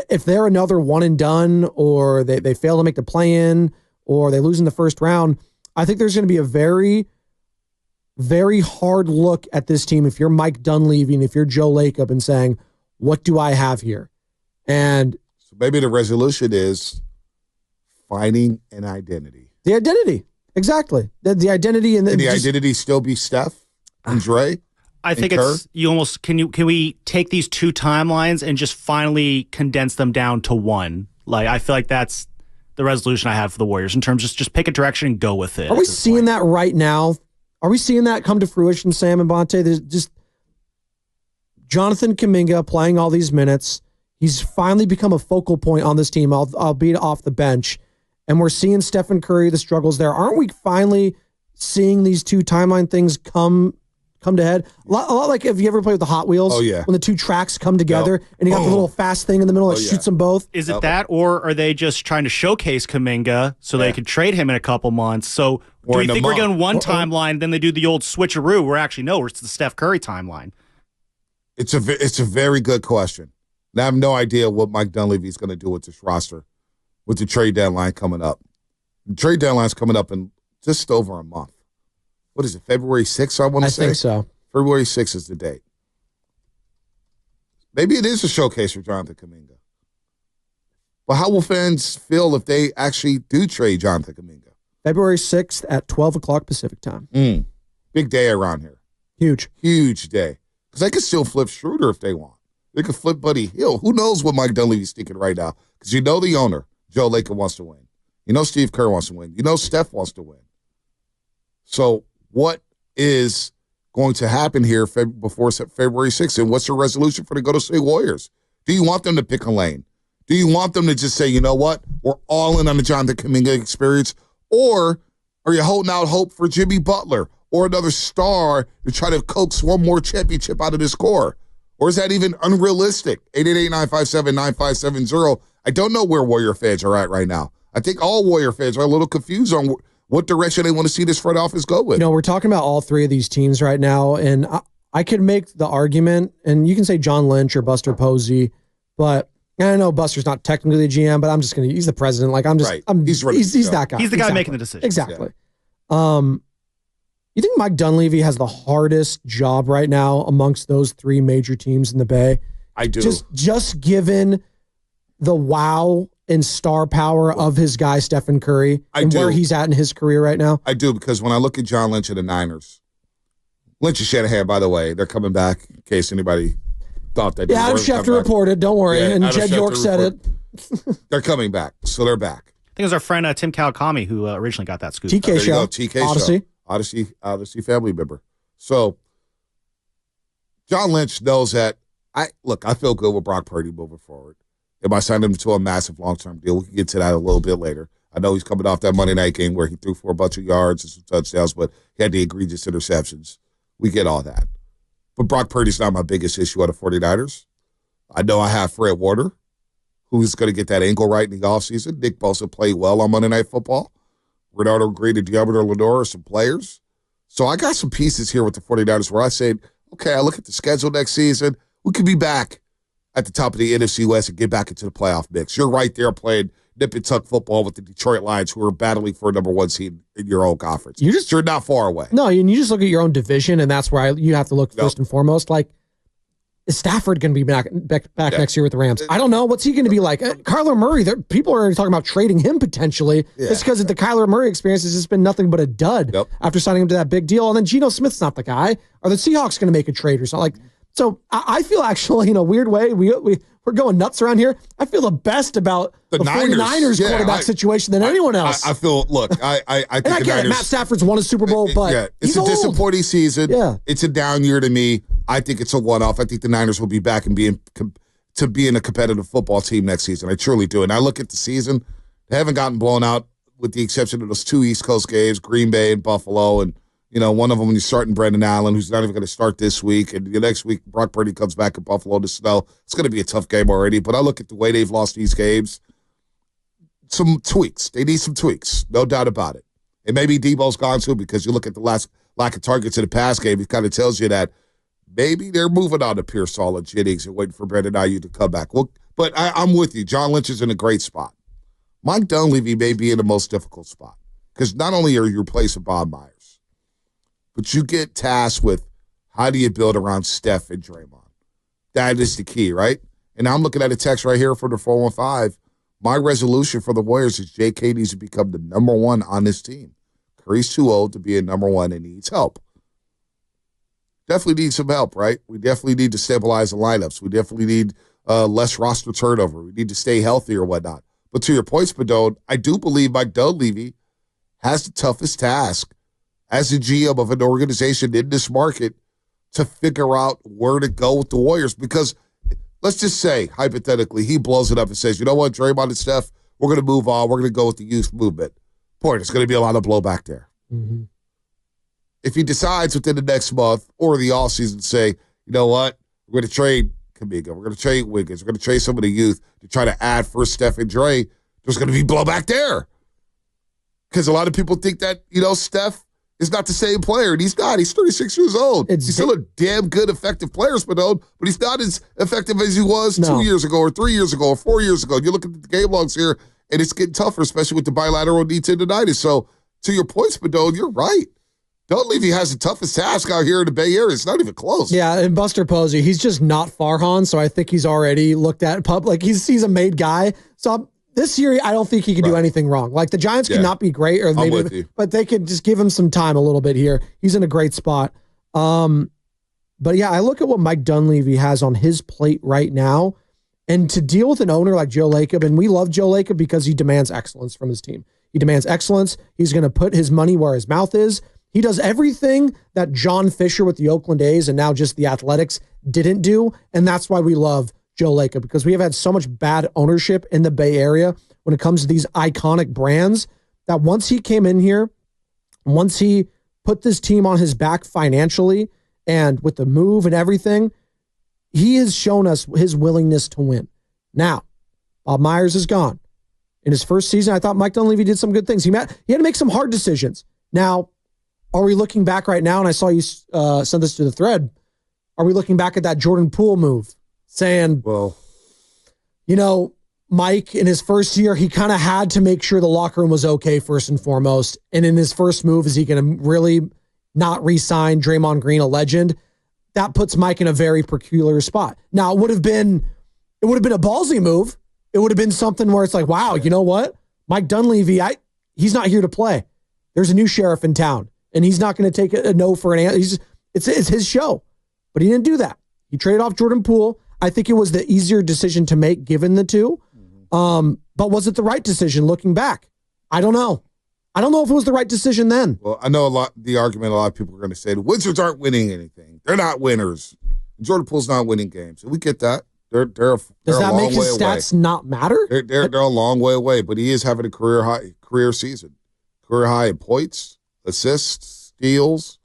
if they're another one and done, or they fail to make the play-in, or they lose in the first round, I think there's going to be a very, very hard look at this team if you're Mike Dunleavy and if you're Joe Lacob and saying, what do I have here? And so maybe the resolution is finding an identity. The identity. Exactly. The identity. And the identity still be Steph and Dre? I think it's you almost can we take these two timelines and just finally condense them down to one? I feel like that's the resolution I have for the Warriors in terms of just pick a direction and go with it. Are we seeing that right now? Are we seeing that come to fruition, Sam and Bonte? There's just Jonathan Kuminga playing all these minutes. He's finally become a focal point on this team, albeit off the bench. And we're seeing Stephen Curry, the struggles there. Aren't we finally seeing these two timeline things come to head? A lot like if you ever play with the Hot Wheels. Oh, yeah. When the two tracks come together and you got the little fast thing in the middle that shoots them both. Is it that, or are they just trying to showcase Kuminga so they could trade him in a couple months? So do you think we're going one timeline, then they do the old switcheroo where actually, no, it's the Steph Curry timeline? It's a very good question. And I have no idea what Mike Dunleavy is going to do with this roster with the trade deadline coming up. The trade deadline's coming up in just over a month. What is it, February 6th, I want to say? I think so. February 6th is the date. Maybe it is a showcase for Jonathan Kuminga. But how will fans feel if they actually do trade Jonathan Kuminga? February 6th at 12 o'clock Pacific time. Big day around here. Huge day. Because they could still flip Schroeder if they want. They could flip Buddy Hield. Who knows what Mike Dunleavy's thinking right now? Because the owner, Joe Lacob, wants to win. Steve Kerr wants to win. Steph wants to win. So what is going to happen here before February 6th? And what's your resolution for the Golden State Warriors? Do you want them to pick a lane? Do you want them to just say, you know what, we're all in on the Jonathan Kuminga experience? Or are you holding out hope for Jimmy Butler or another star to try to coax one more championship out of this core? Or is that even unrealistic? 888-957-9570. I don't know where Warrior fans are at right now. I think all Warrior fans are a little confused on what direction they want to see this front office go with. We're talking about all three of these teams right now, and I could make the argument, and you can say John Lynch or Buster Posey, but I know Buster's not technically the GM, but he's the president. He's that guy. He's the guy making the decision. Exactly. Yeah. You think Mike Dunleavy has the hardest job right now amongst those three major teams in the Bay? I do. Just given the wow and star power of his guy, Stephen Curry, where he's at in his career right now? I do, because when I look at John Lynch and the Niners, Lynch and Shanahan, by the way, they're coming back in case anybody thought that. Yeah, Adam Schefter reported, don't worry. Yeah, and Jed York said it. They're coming back, so they're back. I think it was our friend Tim Kawakami who originally got that scoop. TK show. TK Odyssey. Show. Odyssey family member. So John Lynch knows that I feel good with Brock Purdy moving forward. If I sign him to a massive long-term deal, we can get to that a little bit later. I know he's coming off that Monday night game where he threw for a bunch of yards and some touchdowns, but he had the egregious interceptions. We get all that. But Brock Purdy's not my biggest issue on the 49ers. I know I have Fred Warner, who's going to get that ankle right in the offseason. Nick Bosa played well on Monday Night Football. Renardo Green and Diablo Lenore are some players. So I got some pieces here with the 49ers where I said, okay, I look at the schedule next season. We could be back at the top of the NFC West and get back into the playoff mix. You're right there playing nip and tuck football with the Detroit Lions, who are battling for a number one seed in your own conference. You're not far away. No, and you just look at your own division, and that's where you have to look first and foremost. Like, is Stafford going to be back next year with the Rams? I don't know. What's he going to be like? Kyler Murray, people are already talking about trading him potentially. Yeah. It's because the Kyler Murray experience has just been nothing but a dud after signing him to that big deal. And then Geno Smith's not the guy. Are the Seahawks going to make a trade or something? So I feel actually, in a weird way, we're going nuts around here. I feel the best about the 49ers quarterback situation than anyone else. I feel, look, I think and I get it. Matt Stafford's won a Super Bowl, but it's a disappointing season. Yeah. It's a down year to me. I think it's a one-off. I think the Niners will be back and being a competitive football team next season. I truly do. And I look at the season, they haven't gotten blown out with the exception of those two East Coast games, Green Bay and Buffalo, and one of them when you're starting Brendan Allen, who's not even going to start this week. And the next week, Brock Purdy comes back in Buffalo to snow. It's going to be a tough game already. But I look at the way they've lost these games. Some tweaks. They need some tweaks. No doubt about it. And maybe Debo's gone too because you look at the last lack of targets in the pass game. It kind of tells you that maybe they're moving on to Pearsall and Jennings and waiting for Brendan Ayuk to come back. Well, but I'm with you. John Lynch is in a great spot. Mike Dunleavy may be in the most difficult spot because not only are you replacing Bob Myers, but you get tasked with how do you build around Steph and Draymond. That is the key, right? And I'm looking at a text right here from the 415. My resolution for the Warriors is J.K. needs to become the number one on this team. Curry's too old to be a number one and needs help. Definitely need some help, right? We definitely need to stabilize the lineups. We definitely need less roster turnover. We need to stay healthy or whatnot. But to your point, Spadone, I do believe Mike Dunleavy has the toughest task as a GM of an organization in this market to figure out where to go with the Warriors. Because let's just say, hypothetically, he blows it up and says, you know what, Draymond and Steph, we're going to move on. We're going to go with the youth movement. Boy, there's going to be a lot of blowback there. Mm-hmm. If he decides within the next month or the offseason to say, you know what, we're going to trade Kuminga, we're going to trade Wiggins, we're going to trade some of the youth to try to add for Steph and Dre, there's going to be blowback there. Because a lot of people think that, Steph is not the same player, and he's not. He's 36 years old. He's still a damn good, effective player, Spadone, but he's not as effective as he was 2 years ago or 3 years ago or 4 years ago. You look at the game logs here, and it's getting tougher, especially with the bilateral knee tendonitis. So, to your point, Spadone, you're right. Dunleavy has the toughest task out here in the Bay Area. It's not even close. Yeah, and Buster Posey, he's just not Farhan, so I think he's already looked at public. He's a made guy. So this year, I don't think he can do anything wrong. Like, the Giants cannot be great, or maybe, but they could just give him some time a little bit here. He's in a great spot. But yeah, I look at what Mike Dunleavy has on his plate right now, and to deal with an owner like Joe Lacob, and we love Joe Lacob because he demands excellence from his team. He demands excellence. He's going to put his money where his mouth is. He does everything that John Fisher with the Oakland A's and now just the Athletics didn't do, and that's why we love Joe Lacob, because we have had so much bad ownership in the Bay Area when it comes to these iconic brands that once he came in here, once he put this team on his back financially and with the move and everything, he has shown us his willingness to win. Now, Bob Myers is gone. In his first season, I thought Mike Dunleavy did some good things. He had to make some hard decisions. Now, are we looking back right now, and I saw you send this to the thread, are we looking back at that Jordan Poole move? Saying, well, Mike, in his first year, he kind of had to make sure the locker room was okay first and foremost. And in his first move, is he going to really not re-sign Draymond Green, a legend? That puts Mike in a very peculiar spot. Now, it would have been a ballsy move. It would have been something where it's like, wow, you know what? Mike Dunleavy, he's not here to play. There's a new sheriff in town, and he's not going to take a no for an answer. It's his show. But he didn't do that. He traded off Jordan Poole. I think it was the easier decision to make given the two. But was it the right decision looking back? I don't know. I don't know if it was the right decision then. Well, I know the argument a lot of people are going to say, the Wizards aren't winning anything. They're not winners. Jordan Poole's not winning games. And we get that. Does that make his stats not matter? They're a long way away, but he is having a career season. Career high in points, assists, steals,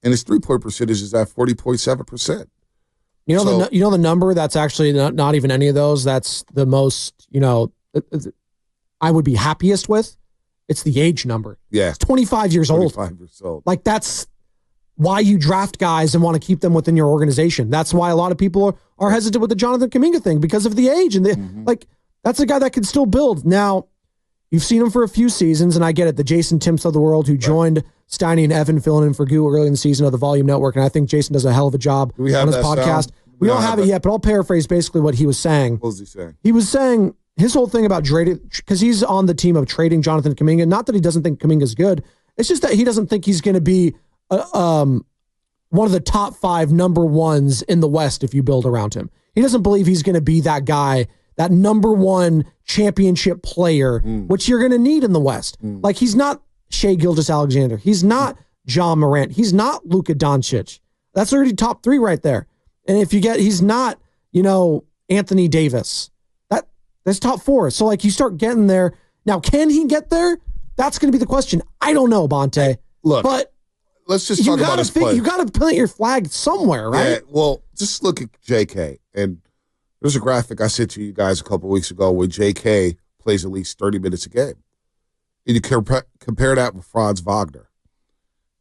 and his 3-point percentage is at 40.7%. You know the number that's actually not even any of those. That's the most, I would be happiest with. It's the age number. Yeah. It's 25 years old. 25 years old. Like, that's why you draft guys and want to keep them within your organization. That's why a lot of people are hesitant with the Jonathan Kuminga thing, because of the age. And that's a guy that can still build. Now, you've seen him for a few seasons, and I get it. The Jason Timps of the world who joined Steiny and Evan filling in for Goo early in the season of the Volume Network, and I think Jason does a hell of a job on his podcast. Sound? We don't have it yet, but I'll paraphrase basically what he was saying. What was he saying? He was saying his whole thing about trading, because he's on the team of trading Jonathan Kuminga. Not that he doesn't think Kuminga's good. It's just that he doesn't think he's going to be one of the top 5 number ones in the West if you build around him. He doesn't believe he's going to be that guy, that number 1 championship player, which you're going to need in the West. Like, he's not Shai Gilgeous-Alexander. He's not John Morant. He's not Luka Doncic. That's already top 3 right there. And if you get, he's not, Anthony Davis. That's top 4. So, like, you start getting there. Now, can he get there? That's going to be the question. I don't know, Bonte. Look, but let's just talk about his play. You got to plant your flag somewhere, right? Yeah, well, just look at JK. And there's a graphic I sent to you guys a couple weeks ago where JK plays at least 30 minutes a game. And you compare that with Franz Wagner.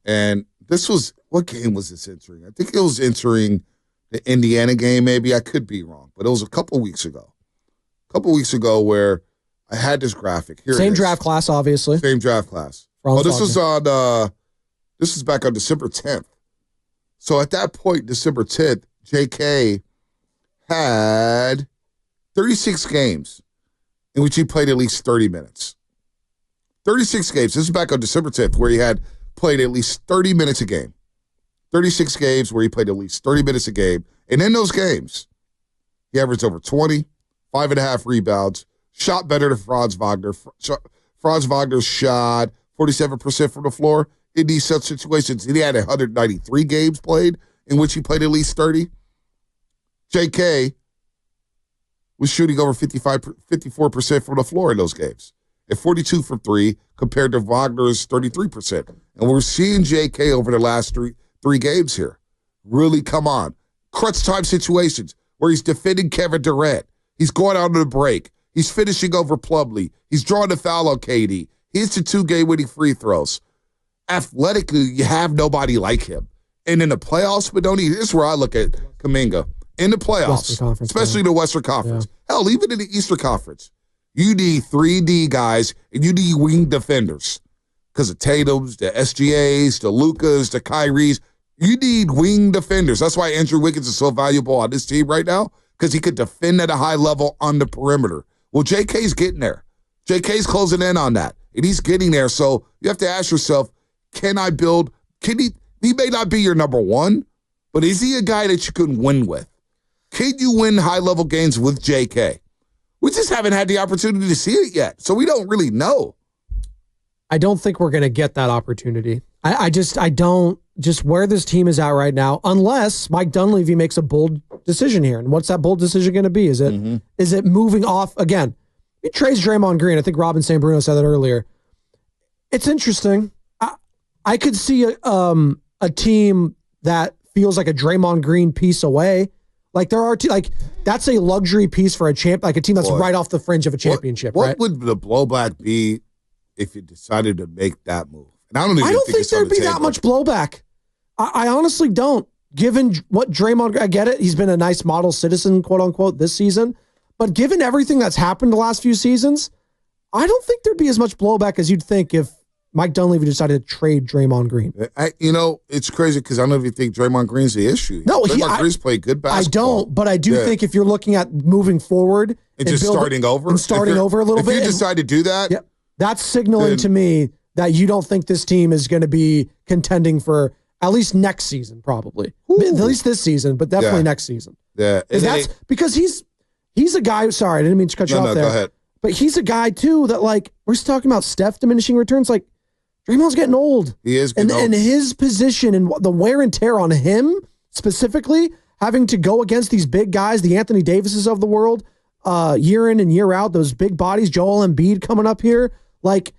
And this was, what game was this entering? I think it was entering the Indiana game, maybe. I could be wrong. But it was a couple weeks ago. Where I had this graphic. Here Same draft class, obviously. Same draft class. This was back on December 10th. So at that point, December 10th, JK had 36 games in which he played at least 30 minutes. 36 games. This is back on December 10th, where he had played at least 30 minutes a game. 36 games where he played at least 30 minutes a game. And in those games, he averaged over 20, 5.5 rebounds, shot better than Franz Wagner. Franz Wagner shot 47% from the floor in these such situations. He had 193 games played in which he played at least 30. JK was shooting over 54% from the floor in those games, at 42 from 3 compared to Wagner's 33%. And we're seeing JK over the last three games here really come on. Crunch time situations where he's defending Kevin Durant. He's going out on the break. He's finishing over Plumlee. He's drawing the foul on KD. He hits the 2-game winning free throws. Athletically, you have nobody like him. And in the playoffs, but this is where I look at Kuminga. In the playoffs, especially the Western Conference. Yeah. Hell, even in the Eastern Conference, you need 3D guys and you need wing defenders. Because the Tatums, the SGAs, the Lukas, the Kyries, you need wing defenders. That's why Andrew Wiggins is so valuable on this team right now, because he could defend at a high level on the perimeter. Well, JK's getting there. JK's closing in on that, and he's getting there. So you have to ask yourself, he may not be your number 1, but is he a guy that you can win with? Can you win high-level games with JK? We just haven't had the opportunity to see it yet, so we don't really know. I don't think we're going to get that opportunity. I don't, just where this team is at right now, unless Mike Dunleavy makes a bold decision here. And what's that bold decision going to be? Is it moving off again? He trades Draymond Green. I think Robin St. Bruno said that earlier. It's interesting. I could see a team that feels like a Draymond Green piece away. Like there are that's a luxury piece for a champ, like a team that's right off the fringe of a championship. What would the blowback be if you decided to make that move? And I don't think there'd be that much blowback. I honestly don't. Given what Draymond, I get it. He's been a nice model citizen, quote unquote, this season. But given everything that's happened the last few seasons, I don't think there'd be as much blowback as you'd think if Mike Dunleavy decided to trade Draymond Green. It's crazy because I don't even think Draymond Green's the issue. No, Draymond Green's played good basketball. I don't, but I do think if you're looking at moving forward and just starting over a little bit, if you decide to do that, that's signaling to me that you don't think this team is going to be contending for at least next season, probably. Ooh. At least this season, but definitely next season. Yeah, because he's a guy. Sorry, I didn't mean to cut you off there. Go ahead. But he's a guy too that, like, we're talking about Steph diminishing returns. Like, Draymond's getting old. He is getting old. And his position and the wear and tear on him specifically having to go against these big guys, the Anthony Davises of the world, year in and year out, those big bodies, Joel Embiid coming up here. Like,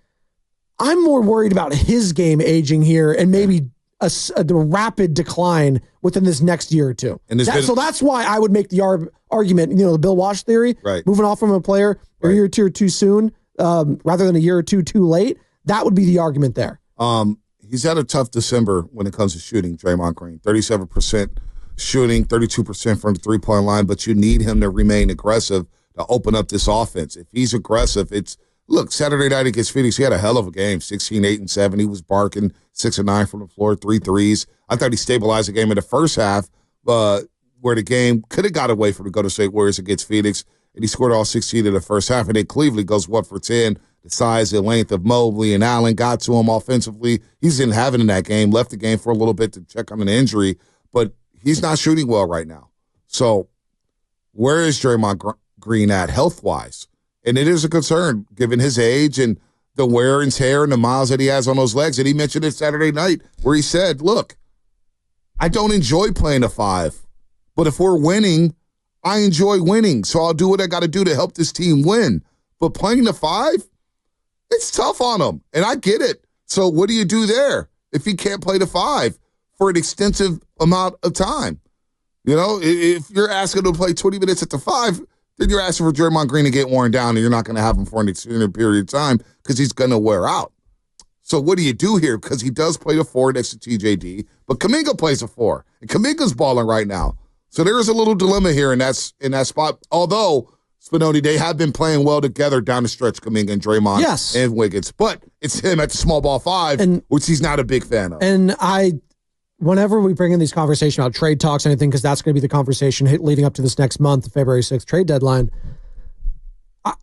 I'm more worried about his game aging here and maybe a rapid decline within this next year or two. So that's why I would make the argument, the Bill Walsh theory, right, moving off from a player a year or two too soon, rather than a year or two too late. That would be the argument there. He's had a tough December when it comes to shooting, Draymond Green. 37% shooting, 32% from the three-point line, but you need him to remain aggressive to open up this offense. If he's aggressive, look, Saturday night against Phoenix, he had a hell of a game, 16, 8, and 7. He was barking 6 and 9 from the floor, 3 threes. I thought he stabilized the game in the first half, where the game could have got away from the Golden State Warriors against Phoenix, and he scored all 16 in the first half. And then Cleveland goes 1 for 10. The size and length of Mobley and Allen got to him offensively. He's didn't have it in that game, left the game for a little bit to check on an injury, but he's not shooting well right now. So where is Draymond Green at health-wise? And it is a concern given his age and the wear and tear and the miles that he has on those legs. And he mentioned it Saturday night where he said, look, I don't enjoy playing a 5, but if we're winning, I enjoy winning. So I'll do what I got to do to help this team win. But playing the 5, it's tough on him. And I get it. So what do you do there if he can't play the 5 for an extensive amount of time? If you're asking him to play 20 minutes at the 5, then you're asking for Draymond Green to get worn down, and you're not going to have him for an extended period of time because he's going to wear out. So what do you do here? Because he does play the 4 next to TJD, but Kuminga plays a 4, and Kuminga's balling right now. So there is a little dilemma here in that spot. Although, Spinoni, they have been playing well together down the stretch, Kuminga and Draymond and Wiggins. But it's him at the small ball 5, which he's not a big fan of. And whenever we bring in these conversations about trade talks, anything, because that's going to be the conversation leading up to this next month, the February 6th trade deadline,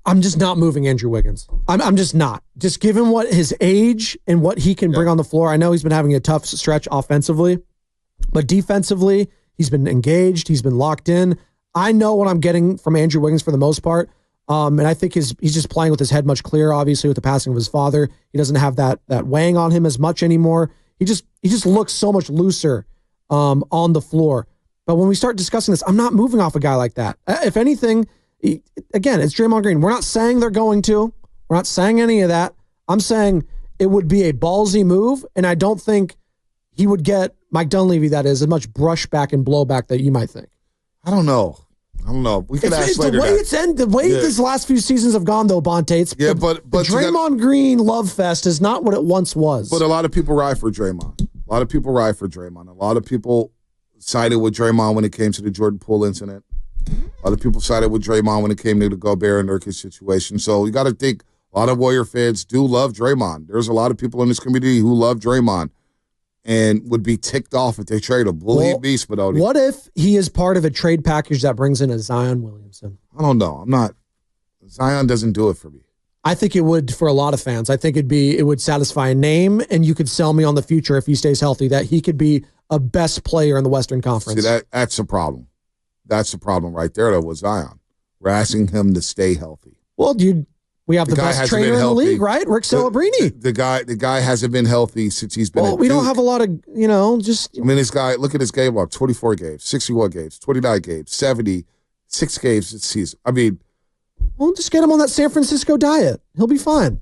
I'm just not moving Andrew Wiggins. I'm just not. Just given what his age and what he can bring on the floor, I know he's been having a tough stretch offensively, but defensively, he's been engaged. He's been locked in. I know what I'm getting from Andrew Wiggins for the most part, and I think he's just playing with his head much clearer, obviously, with the passing of his father. He doesn't have that weighing on him as much anymore. He just looks so much looser on the floor. But when we start discussing this, I'm not moving off a guy like that. If anything, again, it's Draymond Green. We're not saying they're going to. We're not saying any of that. I'm saying it would be a ballsy move, and I don't think he would get, Mike Dunleavy, that is, as much brushback and blowback that you might think. I don't know. We can ask later. The way these last few seasons have gone, though, Bonte, but the Draymond Green love fest is not what it once was. But a lot of people ride for Draymond. A lot of people sided with Draymond when it came to the Jordan Poole incident. A lot of people sided with Draymond when it came to the Gobert and Nurkic situation. So you got to think a lot of Warrior fans do love Draymond. There's a lot of people in this community who love Draymond and would be ticked off if they trade him. Believe me, Spinoni. What if he is part of a trade package that brings in a Zion Williamson? I don't know. I'm not. Zion doesn't do it for me. I think it would for a lot of fans. I think it would satisfy a name, and you could sell me on the future if he stays healthy that he could be a best player in the Western Conference. See, that's the problem. That's the problem right there, though, with Zion. We're asking him to stay healthy. Well, we have the best trainer in the league, right? Rick Celebrini. The guy hasn't been healthy since he's been. Well, we don't have a lot of, just. I mean, this guy. Look at his game log: 24 games, 61 games, 29 games, 76 games this season. I mean, well, just get him on that San Francisco diet. He'll be fine.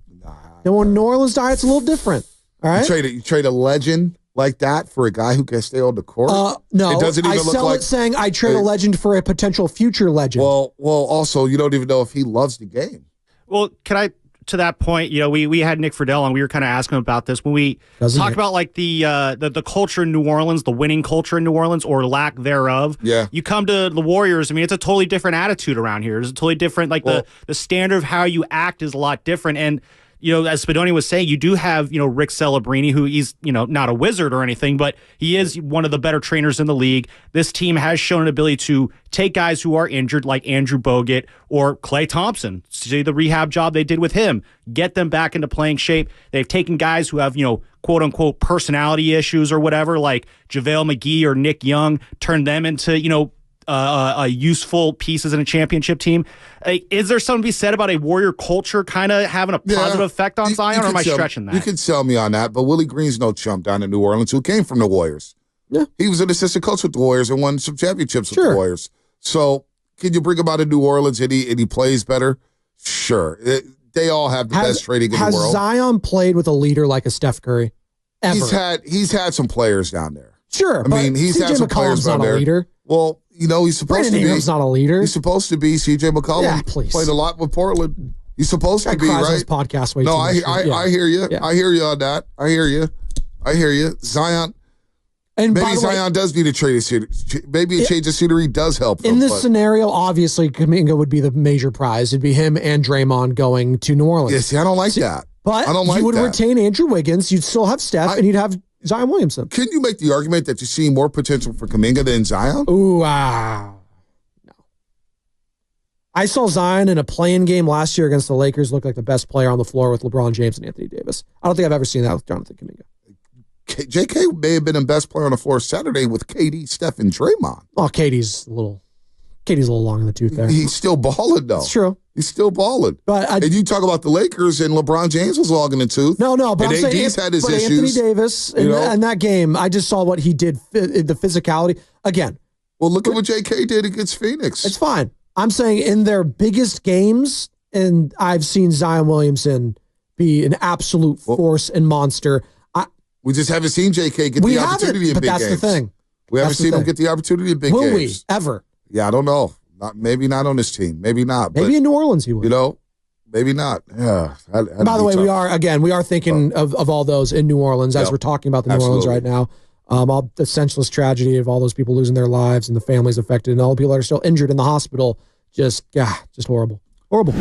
New Orleans diet's a little different. All right. You trade a legend like that for a guy who can stay on the court? No, it doesn't even I sell it saying I trade a legend for a potential future legend. Well, also you don't even know if he loves the game. Well, can I, to that point, we had Nick Friedel on. We were kind of asking him about this when we talked about like the culture in New Orleans, the winning culture in New Orleans, or lack thereof. Yeah. You come to the Warriors. I mean, it's a totally different attitude around here. It's a totally different. Like the standard of how you act is a lot different. And as Spidoni was saying, you do have, Rick Celebrini, who he's, not a wizard or anything, but he is one of the better trainers in the league. This team has shown an ability to take guys who are injured, like Andrew Bogut or Klay Thompson, see the rehab job they did with him, get them back into playing shape. They've taken guys who have, quote unquote, personality issues or whatever, like JaVale McGee or Nick Young, turned them into, useful pieces in a championship team. Is there something to be said about a Warrior culture kind of having a positive effect on Zion, or am I stretching that? You can sell me on that, but Willie Green's no chump down in New Orleans who came from the Warriors. Yeah. He was an assistant coach with the Warriors and won some championships with the Warriors. So can you bring him out of New Orleans and he plays better? Sure. They all have the best trading in the world. Has Zion played with a leader like a Steph Curry? Ever? He's had some players down there. Sure. I mean, he's had some players down there. Not a leader. Well, he's supposed Brandon to be. Ingram's not a leader. He's supposed to be. CJ McCollum played a lot with Portland. He's supposed to be, right? Podcast way no, too much. I hear you. Yeah. I hear you on that. I hear you. Zion. And maybe Zion does need a trade of scenery. Maybe a change of scenery does help them. In this scenario, obviously, Kuminga would be the major prize. It'd be him and Draymond going to New Orleans. Yeah, see, I don't like that. But I don't like you would that. retain Andrew Wiggins. You'd still have Steph, and you'd have Zion Williamson. Can you make the argument that you see more potential for Kuminga than Zion? Ooh, no. I saw Zion in a play-in game last year against the Lakers look like the best player on the floor with LeBron James and Anthony Davis. I don't think I've ever seen that with Jonathan Kuminga. JK may have been the best player on the floor Saturday with KD, Steph, and Draymond. Well, KD's a little long in the tooth there. He's still balling, though. It's true. He's still balling. But and you talk about the Lakers and LeBron James was long in the tooth. No, but and I'm AD's saying had his issues. Anthony Davis in that game, I just saw what he did, the physicality. Again. Well, look at what JK did against Phoenix. It's fine. I'm saying in their biggest games, and I've seen Zion Williamson be an absolute force and monster. We just haven't seen JK get the opportunity in big games. But that's the thing. We haven't seen him get the opportunity in big games. Will we ever? Yeah, I don't know. Maybe not on this team. Maybe not. Maybe in New Orleans he will. Maybe not. Yeah. By the way, we are thinking of all those in New Orleans as we're talking about the New Orleans right now. All the senseless tragedy of all those people losing their lives and the families affected and all the people that are still injured in the hospital. Just horrible. Horrible.